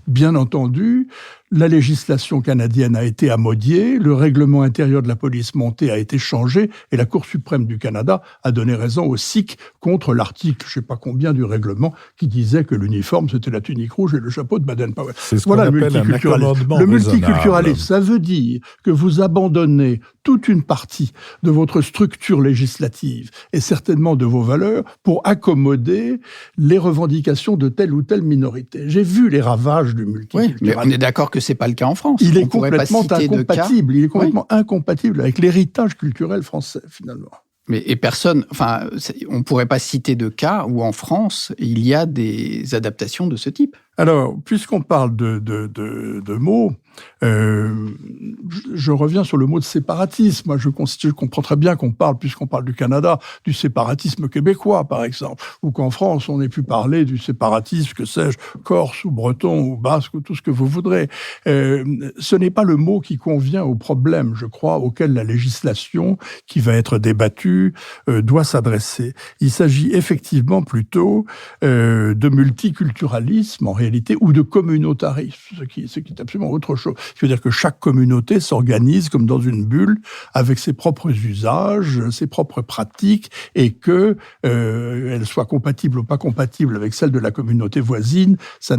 S3: Bien entendu, la législation canadienne a été amodiée, le règlement intérieur de la police montée a été changé et la Cour suprême du Canada a donné raison aux Sikhs contre l'article, je ne sais pas combien du règlement, qui disait que l'uniforme c'était la tunique rouge et le chapeau de Baden-Powell.
S1: C'est ce qu'on appelle un accommodement
S3: Le multiculturalisme,
S1: raisonnable.
S3: ça veut dire que vous abandonnez toute une partie de votre structure législative et certainement de vos valeurs pour accommoder les revendications de telle ou telle minorité. J'ai vu les ravages du multiculturalisme.
S2: Oui, mais on est d'accord que c'est pas le cas en France.
S3: Il est
S2: On pourrait pas
S3: complètement
S2: citer de cas.
S3: incompatible. Il est complètement incompatible avec l'héritage culturel français, finalement.
S2: Et personne, enfin, on pourrait pas citer de cas où en France il y a des adaptations de ce type.
S3: Alors, puisqu'on parle de mots, je reviens sur le mot de séparatisme. Moi, je comprends très bien qu'on parle, puisqu'on parle du Canada, du séparatisme québécois, par exemple, ou qu'en France, on ait pu parler du séparatisme, que sais-je, corse ou breton ou basque ou tout ce que vous voudrez. Ce n'est pas le mot qui convient au problème, je crois, auquel la législation qui va être débattue doit s'adresser. Il s'agit effectivement plutôt de multiculturalisme, en réalité, ou de communautarisme, ce qui est absolument autre chose. Ça veut dire que chaque communauté s'organise comme dans une bulle, avec ses propres usages, ses propres pratiques, et que elle soit compatible ou pas compatible avec celle de la communauté voisine, ça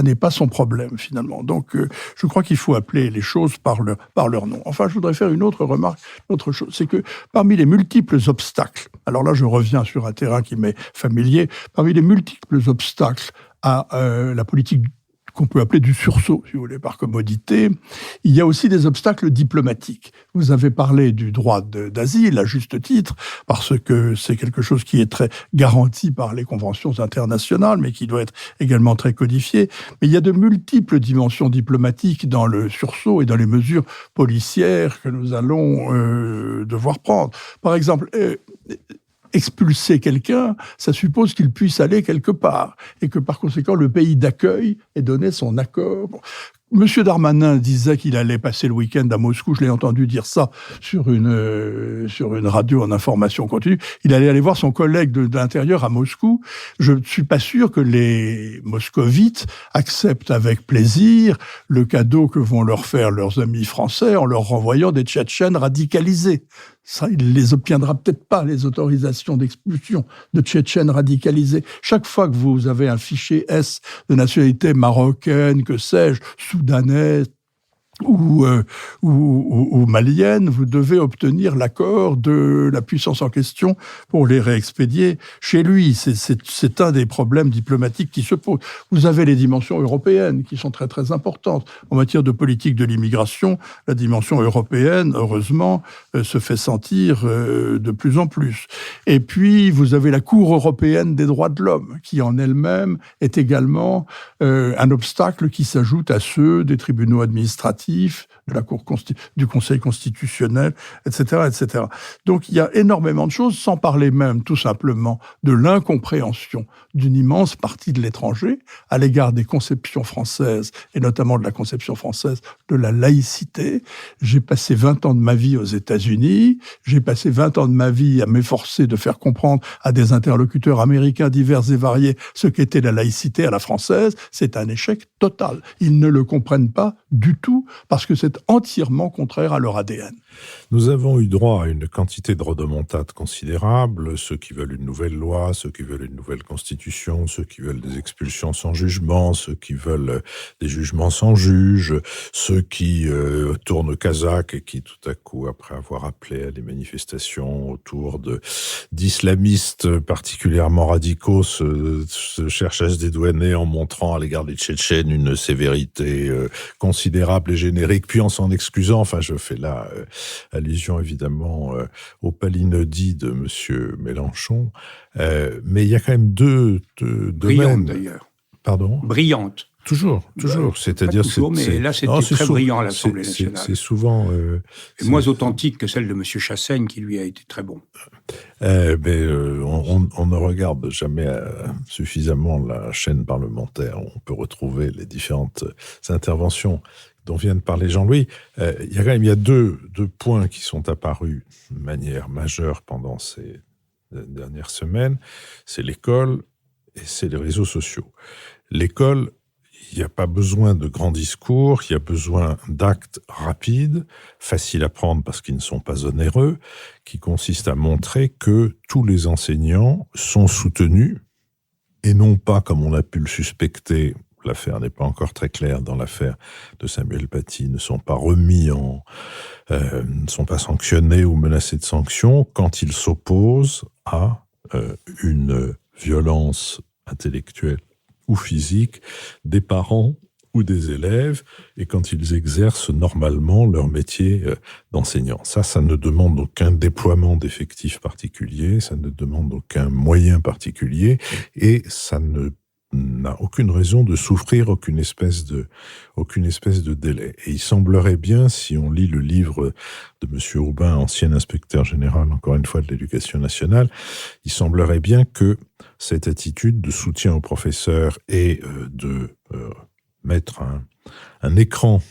S3: n'est pas son problème, finalement. Donc, je crois qu'il faut appeler les choses par leur nom. Enfin, je voudrais faire une autre remarque, autre chose, c'est que parmi les multiples obstacles, alors là, je reviens sur un terrain qui m'est familier, parmi les multiples obstacles à la politique qu'on peut appeler du sursaut, si vous voulez, par commodité, il y a aussi des obstacles diplomatiques. Vous avez parlé du droit d'asile, à juste titre, parce que c'est quelque chose qui est très garanti par les conventions internationales, mais qui doit être également très codifié. Mais il y a de multiples dimensions diplomatiques dans le sursaut et dans les mesures policières que nous allons devoir prendre. Par exemple, expulser quelqu'un, ça suppose qu'il puisse aller quelque part, et que par conséquent, le pays d'accueil ait donné son accord. Monsieur Darmanin disait qu'il allait passer le week-end à Moscou. Je l'ai entendu dire ça sur une radio en information continue. Il allait aller voir son collègue de l'intérieur à Moscou. Je ne suis pas sûr que les moscovites acceptent avec plaisir le cadeau que vont leur faire leurs amis français en leur renvoyant des Tchétchènes radicalisés. Ça, il les obtiendra peut-être pas, les autorisations d'expulsion de Tchétchènes radicalisés. Chaque fois que vous avez un fichier S de nationalité marocaine, que sais-je, soudanaise ou malienne, vous devez obtenir l'accord de la puissance en question pour les réexpédier chez lui. C'est un des problèmes diplomatiques qui se posent. Vous avez les dimensions européennes qui sont très très importantes. En matière de politique de l'immigration, la dimension européenne, heureusement, se fait sentir de plus en plus. Et puis, vous avez la Cour européenne des droits de l'homme, qui en elle-même est également un obstacle qui s'ajoute à ceux des tribunaux administratifs, de la Cour du Conseil constitutionnel, etc., etc. Donc, il y a énormément de choses, sans parler même, tout simplement, de l'incompréhension d'une immense partie de l'étranger à l'égard des conceptions françaises, et notamment de la conception française de la laïcité. J'ai passé 20 ans de ma vie aux États-Unis, j'ai passé 20 ans de ma vie à m'efforcer de faire comprendre à des interlocuteurs américains divers et variés ce qu'était la laïcité à la française. C'est un échec total. Ils ne le comprennent pas du tout. parce que c'est entièrement contraire à leur ADN.
S1: Nous avons eu droit à une quantité de rodomontades considérable, ceux qui veulent une nouvelle loi, ceux qui veulent une nouvelle constitution, ceux qui veulent des expulsions sans jugement, ceux qui veulent des jugements sans juge, ceux qui tournent Kazakh et qui tout à coup, après avoir appelé à des manifestations autour d'islamistes particulièrement radicaux, se cherchent à se dédouaner en montrant à l'égard des Tchétchènes une sévérité considérable et générique, puis en s'en excusant. Enfin, je fais là allusion évidemment au palinodie de M. Mélenchon, mais il y a quand même deux domaines.
S4: Brillante d'ailleurs.
S1: Pardon ?
S4: Brillante.
S1: Toujours. C'est-à-dire,
S4: pas toujours, mais là c'était très brillant à l'Assemblée nationale.
S1: C'est souvent
S4: moins authentique que celle de M. Chassaigne, qui lui a été très bon.
S1: Mais on ne regarde jamais suffisamment la chaîne parlementaire. On peut retrouver les différentes interventions dont vient de parler Jean-Louis. Il y a deux points qui sont apparus de manière majeure pendant ces dernières semaines. C'est l'école et c'est les réseaux sociaux. L'école, il n'y a pas besoin de grands discours, il y a besoin d'actes rapides, faciles à prendre parce qu'ils ne sont pas onéreux, qui consistent à montrer que tous les enseignants sont soutenus, et non pas, comme on a pu le suspecter, l'affaire n'est pas encore très claire dans l'affaire de Samuel Paty, ne sont pas remis ne sont pas sanctionnés ou menacés de sanctions quand ils s'opposent à une violence intellectuelle ou physique des parents ou des élèves, et quand ils exercent normalement leur métier d'enseignant. Ça ne demande aucun déploiement d'effectifs particuliers, ça ne demande aucun moyen particulier, et ça n'a aucune raison de souffrir aucune espèce de délai. Et il semblerait bien, si on lit le livre de M. Aubin, ancien inspecteur général, encore une fois, de l'Éducation nationale, il semblerait bien que cette attitude de soutien aux professeurs et de mettre un écran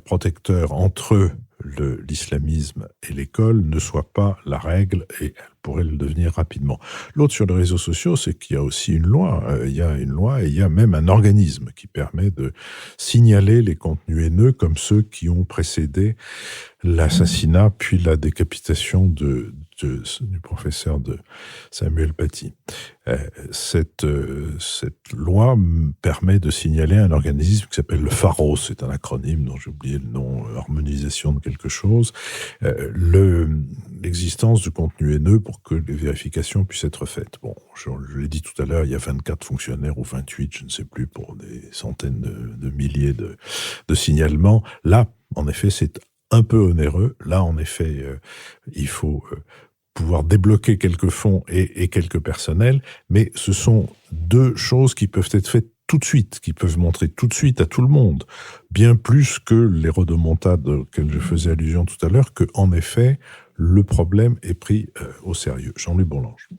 S1: protecteur entre l'islamisme et l'école ne soit pas la règle, et elle pourrait le devenir rapidement. L'autre sur les réseaux sociaux, c'est qu'il y a aussi une loi. Il y a une loi et il y a même un organisme qui permet de signaler les contenus haineux comme ceux qui ont précédé l'assassinat puis la décapitation du professeur de Samuel Paty. Cette loi permet de signaler un organisme qui s'appelle le Pharos. C'est un acronyme dont j'ai oublié le nom, harmonisation de quelque chose. L'existence de contenu haineux pour que les vérifications puissent être faites. Bon, je l'ai dit tout à l'heure, il y a 24 fonctionnaires ou 28, je ne sais plus, pour des centaines de milliers de signalements. Là, en effet, c'est un peu onéreux. Là, en effet, il faut pouvoir débloquer quelques fonds et quelques personnels, mais ce sont deux choses qui peuvent être faites tout de suite, qui peuvent montrer tout de suite à tout le monde, bien plus que les rodomontades auxquelles je faisais allusion tout à l'heure, que, en effet, le problème est pris au sérieux. Jean-Louis Bourlanges.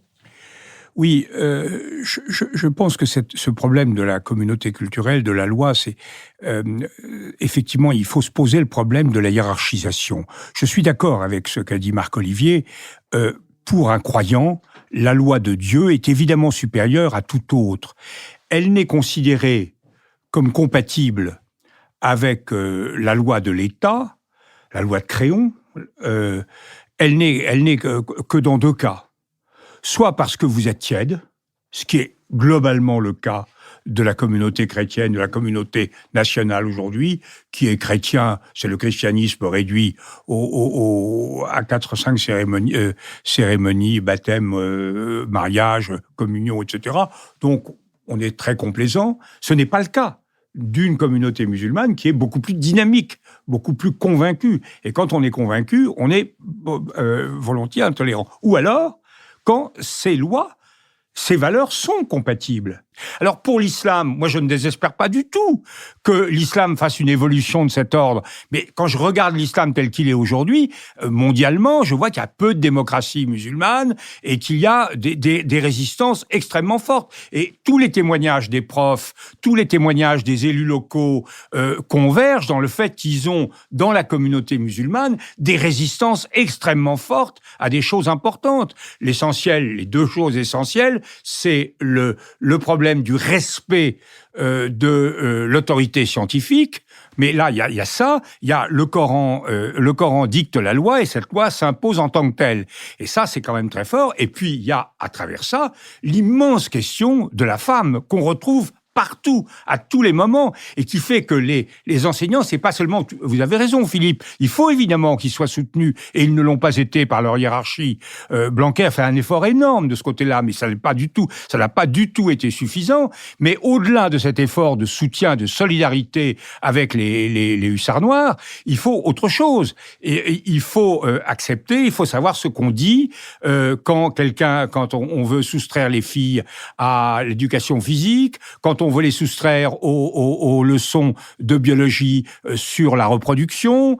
S4: Oui, je pense que ce problème de la communauté culturelle, de la loi, c'est effectivement, il faut se poser le problème de la hiérarchisation. Je suis d'accord avec ce qu'a dit Marc-Olivier. Pour un croyant, la loi de Dieu est évidemment supérieure à tout autre. Elle n'est considérée comme compatible avec la loi de l'État, la loi de Créon. Elle n'est que dans deux cas. Soit parce que vous êtes tiède, ce qui est globalement le cas de la communauté chrétienne, de la communauté nationale aujourd'hui, qui est chrétien, c'est le christianisme réduit à 4-5 cérémonies, baptême, mariage, communion, etc. Donc, on est très complaisant. Ce n'est pas le cas d'une communauté musulmane qui est beaucoup plus dynamique, beaucoup plus convaincue. Et quand on est convaincu, on est volontiers intolérant. Ou alors, quand ces lois, ces valeurs sont compatibles. Alors pour l'islam, moi je ne désespère pas du tout que l'islam fasse une évolution de cet ordre. Mais quand je regarde l'islam tel qu'il est aujourd'hui, mondialement, je vois qu'il y a peu de démocratie musulmane et qu'il y a des résistances extrêmement fortes. Et tous les témoignages des profs, tous les témoignages des élus locaux convergent dans le fait qu'ils ont, dans la communauté musulmane, des résistances extrêmement fortes à des choses importantes. L'essentiel, les deux choses essentielles, c'est le problème du respect de l'autorité scientifique, Mais là, il y a ça, il y a le Coran dicte la loi et cette loi s'impose en tant que telle. Et ça, c'est quand même très fort. Et puis, il y a, à travers ça, l'immense question de la femme qu'on retrouve partout, à tous les moments, et qui fait que les enseignants, c'est pas seulement... Vous avez raison, Philippe, il faut évidemment qu'ils soient soutenus, et ils ne l'ont pas été par leur hiérarchie. Blanquer fait un effort énorme de ce côté-là, mais ça n'a pas du tout été suffisant. Mais au-delà de cet effort de soutien, de solidarité avec les hussards noirs, il faut autre chose. Et il faut accepter, il faut savoir ce qu'on dit quand on veut soustraire les filles à l'éducation physique, quand on veut les soustraire aux leçons de biologie sur la reproduction,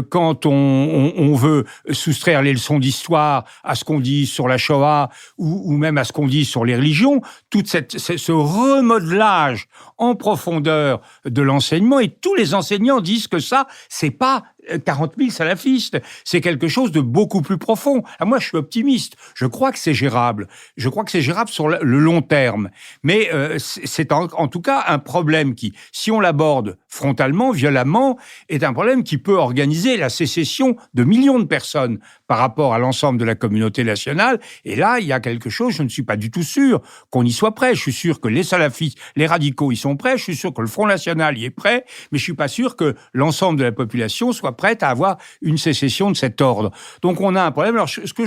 S4: quand on veut soustraire les leçons d'histoire à ce qu'on dit sur la Shoah ou même à ce qu'on dit sur les religions, ce remodelage en profondeur de l'enseignement, et tous les enseignants disent que ça, c'est pas 40 000 salafistes, c'est quelque chose de beaucoup plus profond. Moi, je suis optimiste. Je crois que c'est gérable. Je crois que c'est gérable sur le long terme. Mais c'est en tout cas un problème qui, si on l'aborde frontalement, violemment, est un problème qui peut organiser la sécession de millions de personnes par rapport à l'ensemble de la communauté nationale. Et là, il y a quelque chose, je ne suis pas du tout sûr qu'on y soit prêt. Je suis sûr que les salafistes, les radicaux y sont prêts. Je suis sûr que le Front National y est prêt. Mais je suis pas sûr que l'ensemble de la population soit prête à avoir une sécession de cet ordre. Donc on a un problème. Alors ce que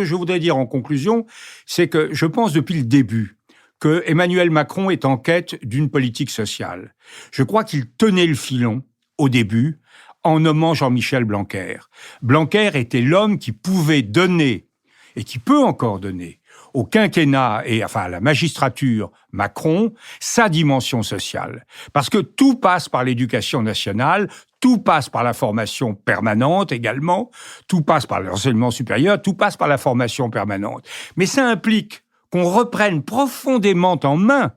S4: je voudrais dire en conclusion, c'est que je pense depuis le début que Emmanuel Macron est en quête d'une politique sociale. Je crois qu'il tenait le filon au début en nommant Jean-Michel Blanquer. Blanquer était l'homme qui pouvait donner, et qui peut encore donner, au quinquennat et à la magistrature Macron, sa dimension sociale. Parce que tout passe par l'éducation nationale, tout passe par la formation permanente également, tout passe par l'enseignement supérieur, tout passe par la formation permanente. Mais ça implique qu'on reprenne profondément en main,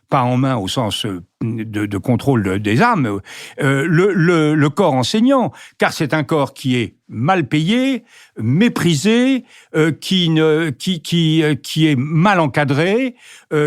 S4: pas en main au sens de contrôle des armes, le corps enseignant, car c'est un corps qui est mal payé, méprisé, qui est mal encadré,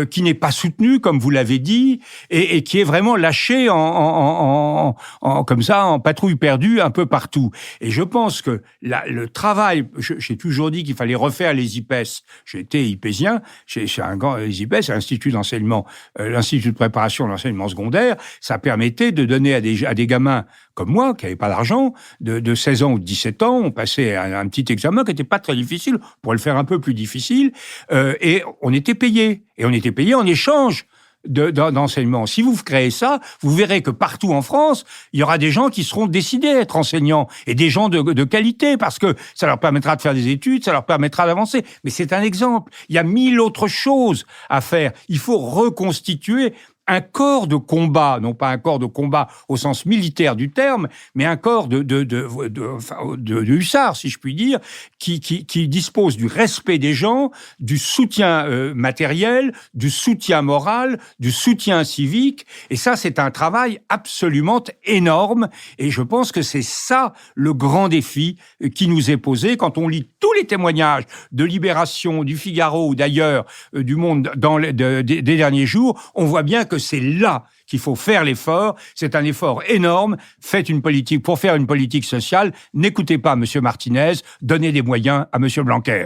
S4: qui n'est pas soutenu, comme vous l'avez dit, et qui est vraiment lâché comme ça, en patrouille perdue un peu partout. Et je pense que le travail, j'ai toujours dit qu'il fallait refaire les IPES. J'ai été IPESien, les IPES, c'est l'Institut d'enseignement, l'Institut de préparation de l'enseignement secondaire. Ça permettait de donner à des gamins comme moi, qui n'avaient pas d'argent, de 16 ans ou de 17 ans, on passait un petit examen qui n'était pas très difficile, pour le faire un peu plus difficile, et on était payé. Et on était payé en échange d'enseignement. Si vous créez ça, vous verrez que partout en France, il y aura des gens qui seront décidés à être enseignants, et des gens de qualité, parce que ça leur permettra de faire des études, ça leur permettra d'avancer. Mais c'est un exemple. Il y a 1000 autres choses à faire. Il faut reconstituer un corps de combat, non pas un corps de combat au sens militaire du terme, mais un corps de hussards, si je puis dire, qui dispose du respect des gens, du soutien matériel, du soutien moral, du soutien civique. Et ça, c'est un travail absolument énorme. Et je pense que c'est ça le grand défi qui nous est posé quand on lit tous les témoignages de Libération, du Figaro ou d'ailleurs du Monde des derniers jours. On voit bien que c'est là qu'il faut faire l'effort. C'est un effort énorme. Faites une politique pour faire une politique sociale. N'écoutez pas M. Martinez. Donnez des moyens à M. Blanquer.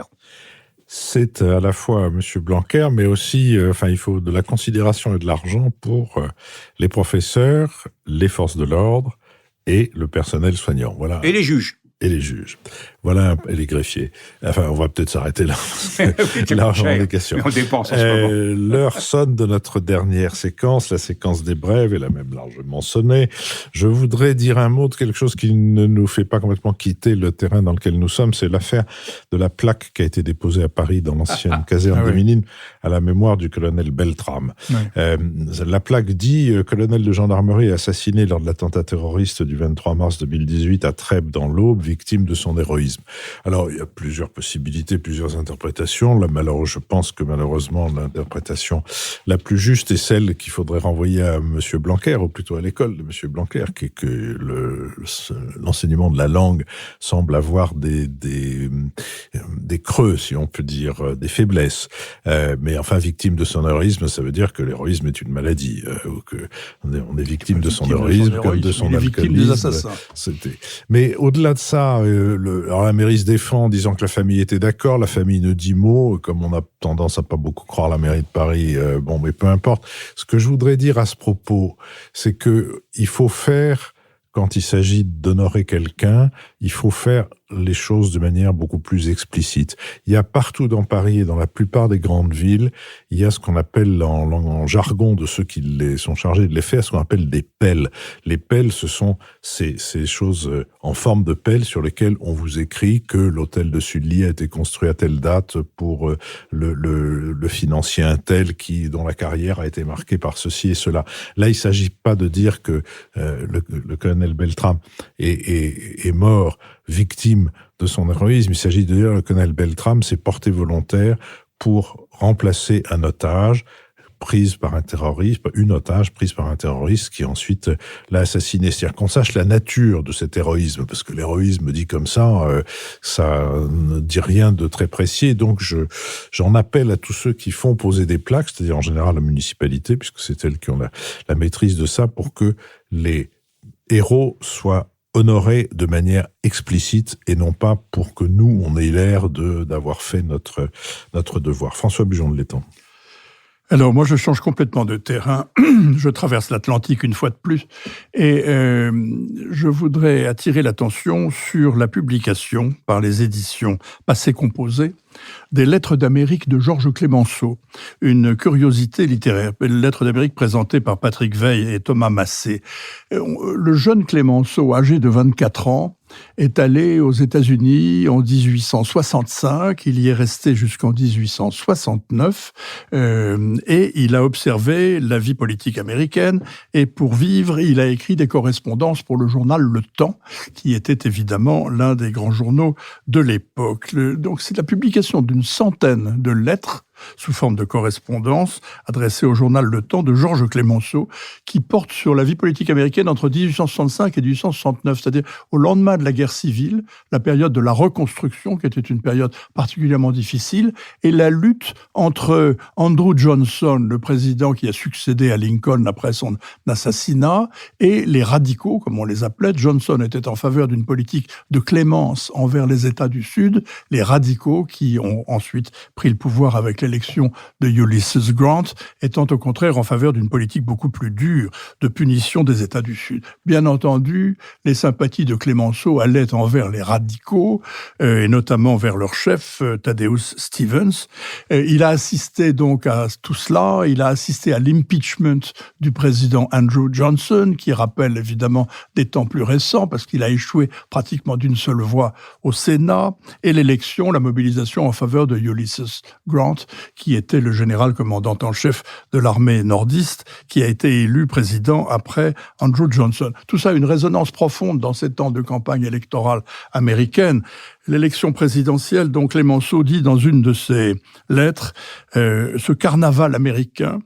S1: C'est à la fois M. Blanquer, mais aussi, il faut de la considération et de l'argent pour les professeurs, les forces de l'ordre et le personnel soignant. Voilà.
S4: Et les juges.
S1: Et les juges. Voilà, et les greffiers. Enfin, on va peut-être s'arrêter là. L'argent des questions.
S4: Mais on dépense en ce moment.
S1: L'heure sonne de notre dernière séquence, la séquence des brèves, elle a même largement sonné. Je voudrais dire un mot de quelque chose qui ne nous fait pas complètement quitter le terrain dans lequel nous sommes, c'est l'affaire de la plaque qui a été déposée à Paris dans l'ancienne caserne de Ménines à la mémoire du colonel Beltrame. La plaque dit colonel de gendarmerie assassiné lors de l'attentat terroriste du 23 mars 2018 à Trèbes dans l'Aube, victime de son héroïsme. Alors, il y a plusieurs possibilités, plusieurs interprétations. Là, je pense que malheureusement, l'interprétation la plus juste est celle qu'il faudrait renvoyer à M. Blanquer, ou plutôt à l'école de M. Blanquer, qui est que l'enseignement de la langue semble avoir des creux, si on peut dire, des faiblesses. Mais enfin, victime de son héroïsme, ça veut dire que l'héroïsme est une maladie, ou que on est victime de son héroïsme, comme de son alcoolisme. Des assassins. Mais au-delà de ça, alors la mairie se défend en disant que la famille était d'accord, la famille ne dit mot, comme on a tendance à pas beaucoup croire la mairie de Paris, mais peu importe. Ce que je voudrais dire à ce propos, c'est que il faut faire, quand il s'agit d'honorer quelqu'un, il faut faire les choses de manière beaucoup plus explicite. Il y a partout dans Paris et dans la plupart des grandes villes, il y a ce qu'on appelle en jargon de ceux qui sont chargés de les faire, ce qu'on appelle des pelles. Les pelles, ce sont ces choses en forme de pelle sur lesquelles on vous écrit que l'hôtel de Sully a été construit à telle date pour le financier un tel dont la carrière a été marquée par ceci et cela. Là, il s'agit pas de dire que le colonel Beltrame est mort victime de son héroïsme. Il s'agit de dire que le colonel Beltrame s'est porté volontaire pour remplacer un otage prise par un terroriste, une otage prise par un terroriste qui ensuite l'a assassiné. C'est-à-dire qu'on sache la nature de cet héroïsme, parce que l'héroïsme dit comme ça ne dit rien de très précis. Donc j'en appelle à tous ceux qui font poser des plaques, c'est-à-dire en général la municipalité, puisque c'est elles qui ont la maîtrise de ça, pour que les héros soient honorés de manière explicite et non pas pour que nous, on ait l'air d'avoir fait notre devoir. François Bujon de l'Étang.
S3: Alors moi, je change complètement de terrain. Je traverse l'Atlantique une fois de plus et je voudrais attirer l'attention sur la publication par les éditions Passé Composé des Lettres d'Amérique de Georges Clemenceau, une curiosité littéraire. Lettres d'Amérique présentées par Patrick Veil et Thomas Massé. Le jeune Clemenceau, âgé de 24 ans, est allé aux États-Unis en 1865, il y est resté jusqu'en 1869, et il a observé la vie politique américaine, et pour vivre, il a écrit des correspondances pour le journal Le Temps, qui était évidemment l'un des grands journaux de l'époque. Donc c'est la publication d'une centaine de lettres sous forme de correspondance adressée au journal Le Temps de Georges Clemenceau, qui porte sur la vie politique américaine entre 1865 et 1869, c'est-à-dire au lendemain de la guerre civile, la période de la reconstruction, qui était une période particulièrement difficile, et la lutte entre Andrew Johnson, le président qui a succédé à Lincoln après son assassinat, et les radicaux, comme on les appelait. Johnson était en faveur d'une politique de clémence envers les États du Sud, les radicaux qui ont ensuite pris le pouvoir avec l'élection de Ulysses Grant, étant au contraire en faveur d'une politique beaucoup plus dure de punition des États du Sud. Bien entendu, les sympathies de Clemenceau allaient envers les radicaux, et notamment vers leur chef, Thaddeus Stevens. Il a assisté donc à tout cela, il a assisté à l'impeachment du président Andrew Johnson, qui rappelle évidemment des temps plus récents, parce qu'il a échoué pratiquement d'une seule voix au Sénat, et l'élection, la mobilisation en faveur de Ulysses Grant, qui était le général commandant en chef de l'armée nordiste, qui a été élu président après Andrew Johnson. Tout ça a une résonance profonde dans ces temps de campagne électorale américaine. L'élection présidentielle, dont Clemenceau dit dans une de ses lettres, ce carnaval américain,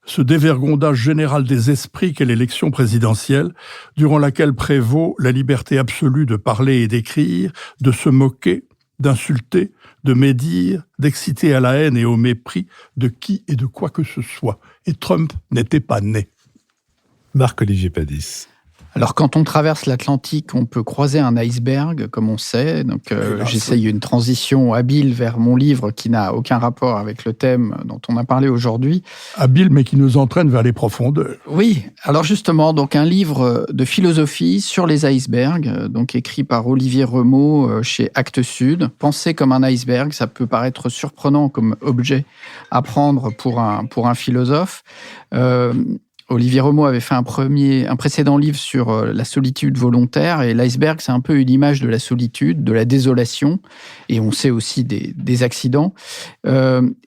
S3: ce dévergondage général des esprits qu'est l'élection présidentielle, durant laquelle prévaut la liberté absolue de parler et d'écrire, de se moquer, d'insulter, de médire, d'exciter à la haine et au mépris de qui et de quoi que ce soit. Et Trump n'était pas né.
S1: Marc-Olivier Padis.
S2: Alors, quand on traverse l'Atlantique, on peut croiser un iceberg, comme on sait. Donc, j'essaye une transition habile vers mon livre qui n'a aucun rapport avec le thème dont on a parlé aujourd'hui.
S3: Habile, mais qui nous entraîne vers les profondeurs.
S2: Oui. Alors, justement, donc un livre de philosophie sur les icebergs, donc écrit par Olivier Remeau chez Actes Sud. Penser comme un iceberg, ça peut paraître surprenant comme objet à prendre pour un philosophe. Olivier Remeau avait fait un précédent livre sur la solitude volontaire, et l'iceberg, c'est un peu une image de la solitude, de la désolation, et on sait aussi des accidents. Et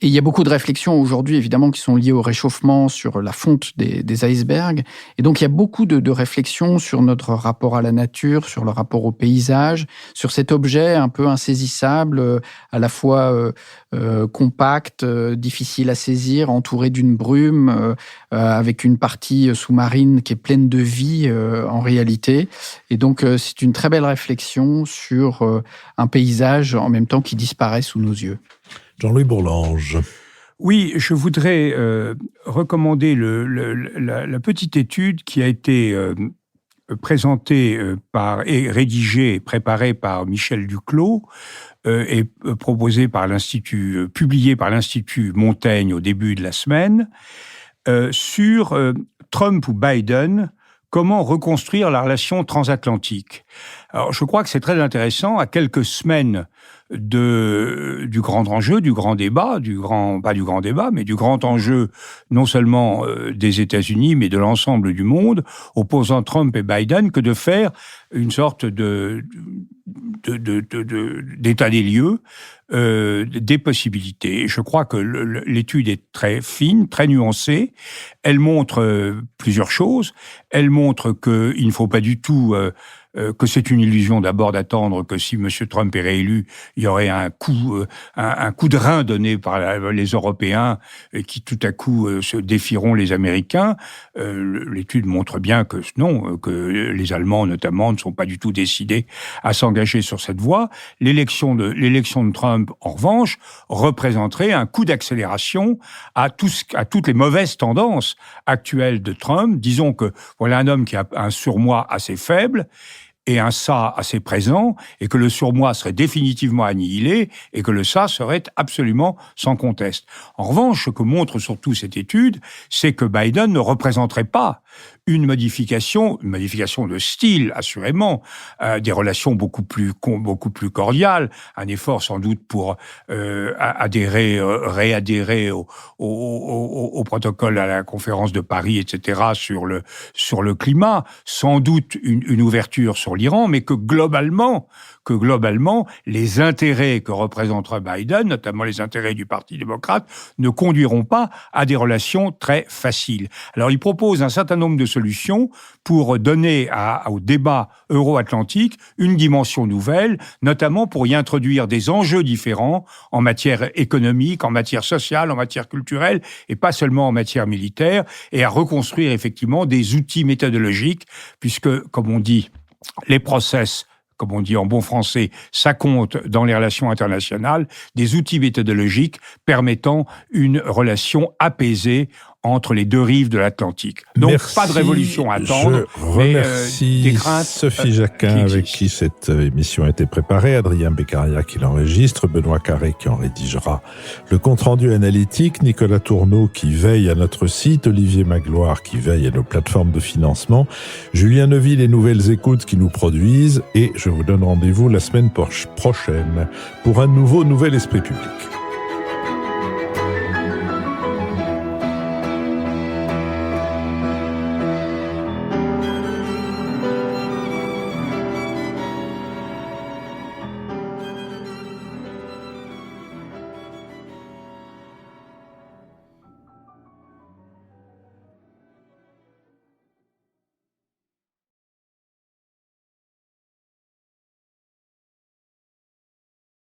S2: il y a beaucoup de réflexions aujourd'hui, évidemment, qui sont liées au réchauffement, sur la fonte des icebergs. Et donc, il y a beaucoup de réflexions sur notre rapport à la nature, sur le rapport au paysage, sur cet objet un peu insaisissable, à la fois compact, difficile à saisir, entouré d'une brume, avec une partie sous-marine qui est pleine de vie en réalité. Et donc, c'est une très belle réflexion sur un paysage en même temps qui disparaît sous nos yeux.
S1: Jean-Louis Bourlange.
S4: Oui, je voudrais recommander la petite étude qui a été présentée et rédigée et préparée par Michel Duclos et proposée par publiée par l'Institut Montaigne au début de la semaine, sur Trump ou Biden, comment reconstruire la relation transatlantique. Alors, je crois que c'est très intéressant, à quelques semaines du grand enjeu, du grand débat, pas du grand débat, mais du grand enjeu, non seulement des États-Unis, mais de l'ensemble du monde, opposant Trump et Biden, que de faire une sorte d'état des lieux, des possibilités. Je crois que l'étude est très fine, très nuancée. Elle montre plusieurs choses. Elle montre qu'il ne faut pas du tout que c'est une illusion d'abord d'attendre que si M. Trump est réélu, il y aurait un coup de rein donné par les Européens qui tout à coup se défieront les Américains. L'étude montre bien que non, que les Allemands notamment ne sont pas du tout décidés à s'engager sur cette voie. L'élection de Trump, en revanche, représenterait un coup d'accélération à toutes les mauvaises tendances actuelles de Trump. Disons que voilà un homme qui a un surmoi assez faible et un ça assez présent, et que le surmoi serait définitivement annihilé, et que le ça serait absolument sans conteste. En revanche, ce que montre surtout cette étude, c'est que Biden ne représenterait pas une modification de style, assurément, des relations beaucoup plus cordiales, un effort sans doute pour réadhérer au protocole à la conférence de Paris, etc., sur le climat, sans doute une ouverture sur l'Iran, mais que globalement, les intérêts que représenterait Biden, notamment les intérêts du Parti démocrate, ne conduiront pas à des relations très faciles. Alors, il propose un certain nombre de solutions pour donner au débat euro-atlantique une dimension nouvelle, notamment pour y introduire des enjeux différents en matière économique, en matière sociale, en matière culturelle, et pas seulement en matière militaire, et à reconstruire effectivement des outils méthodologiques, puisque, comme on dit, les process, comme on dit en bon français, ça compte dans les relations internationales, des outils méthodologiques permettant une relation apaisée entre les deux rives de l'Atlantique. Donc,
S1: merci.
S4: Pas de révolution à attendre.
S1: Je remercie
S4: des craintes,
S1: Sophie Jacquin, avec qui cette émission a été préparée, Adrien Beccaria qui l'enregistre, Benoît Carré qui en rédigera le compte-rendu analytique, Nicolas Tourneau qui veille à notre site, Olivier Magloire qui veille à nos plateformes de financement, Julien Neuville et Nouvelles Écoutes qui nous produisent, et je vous donne rendez-vous la semaine prochaine pour un nouvel Esprit Public.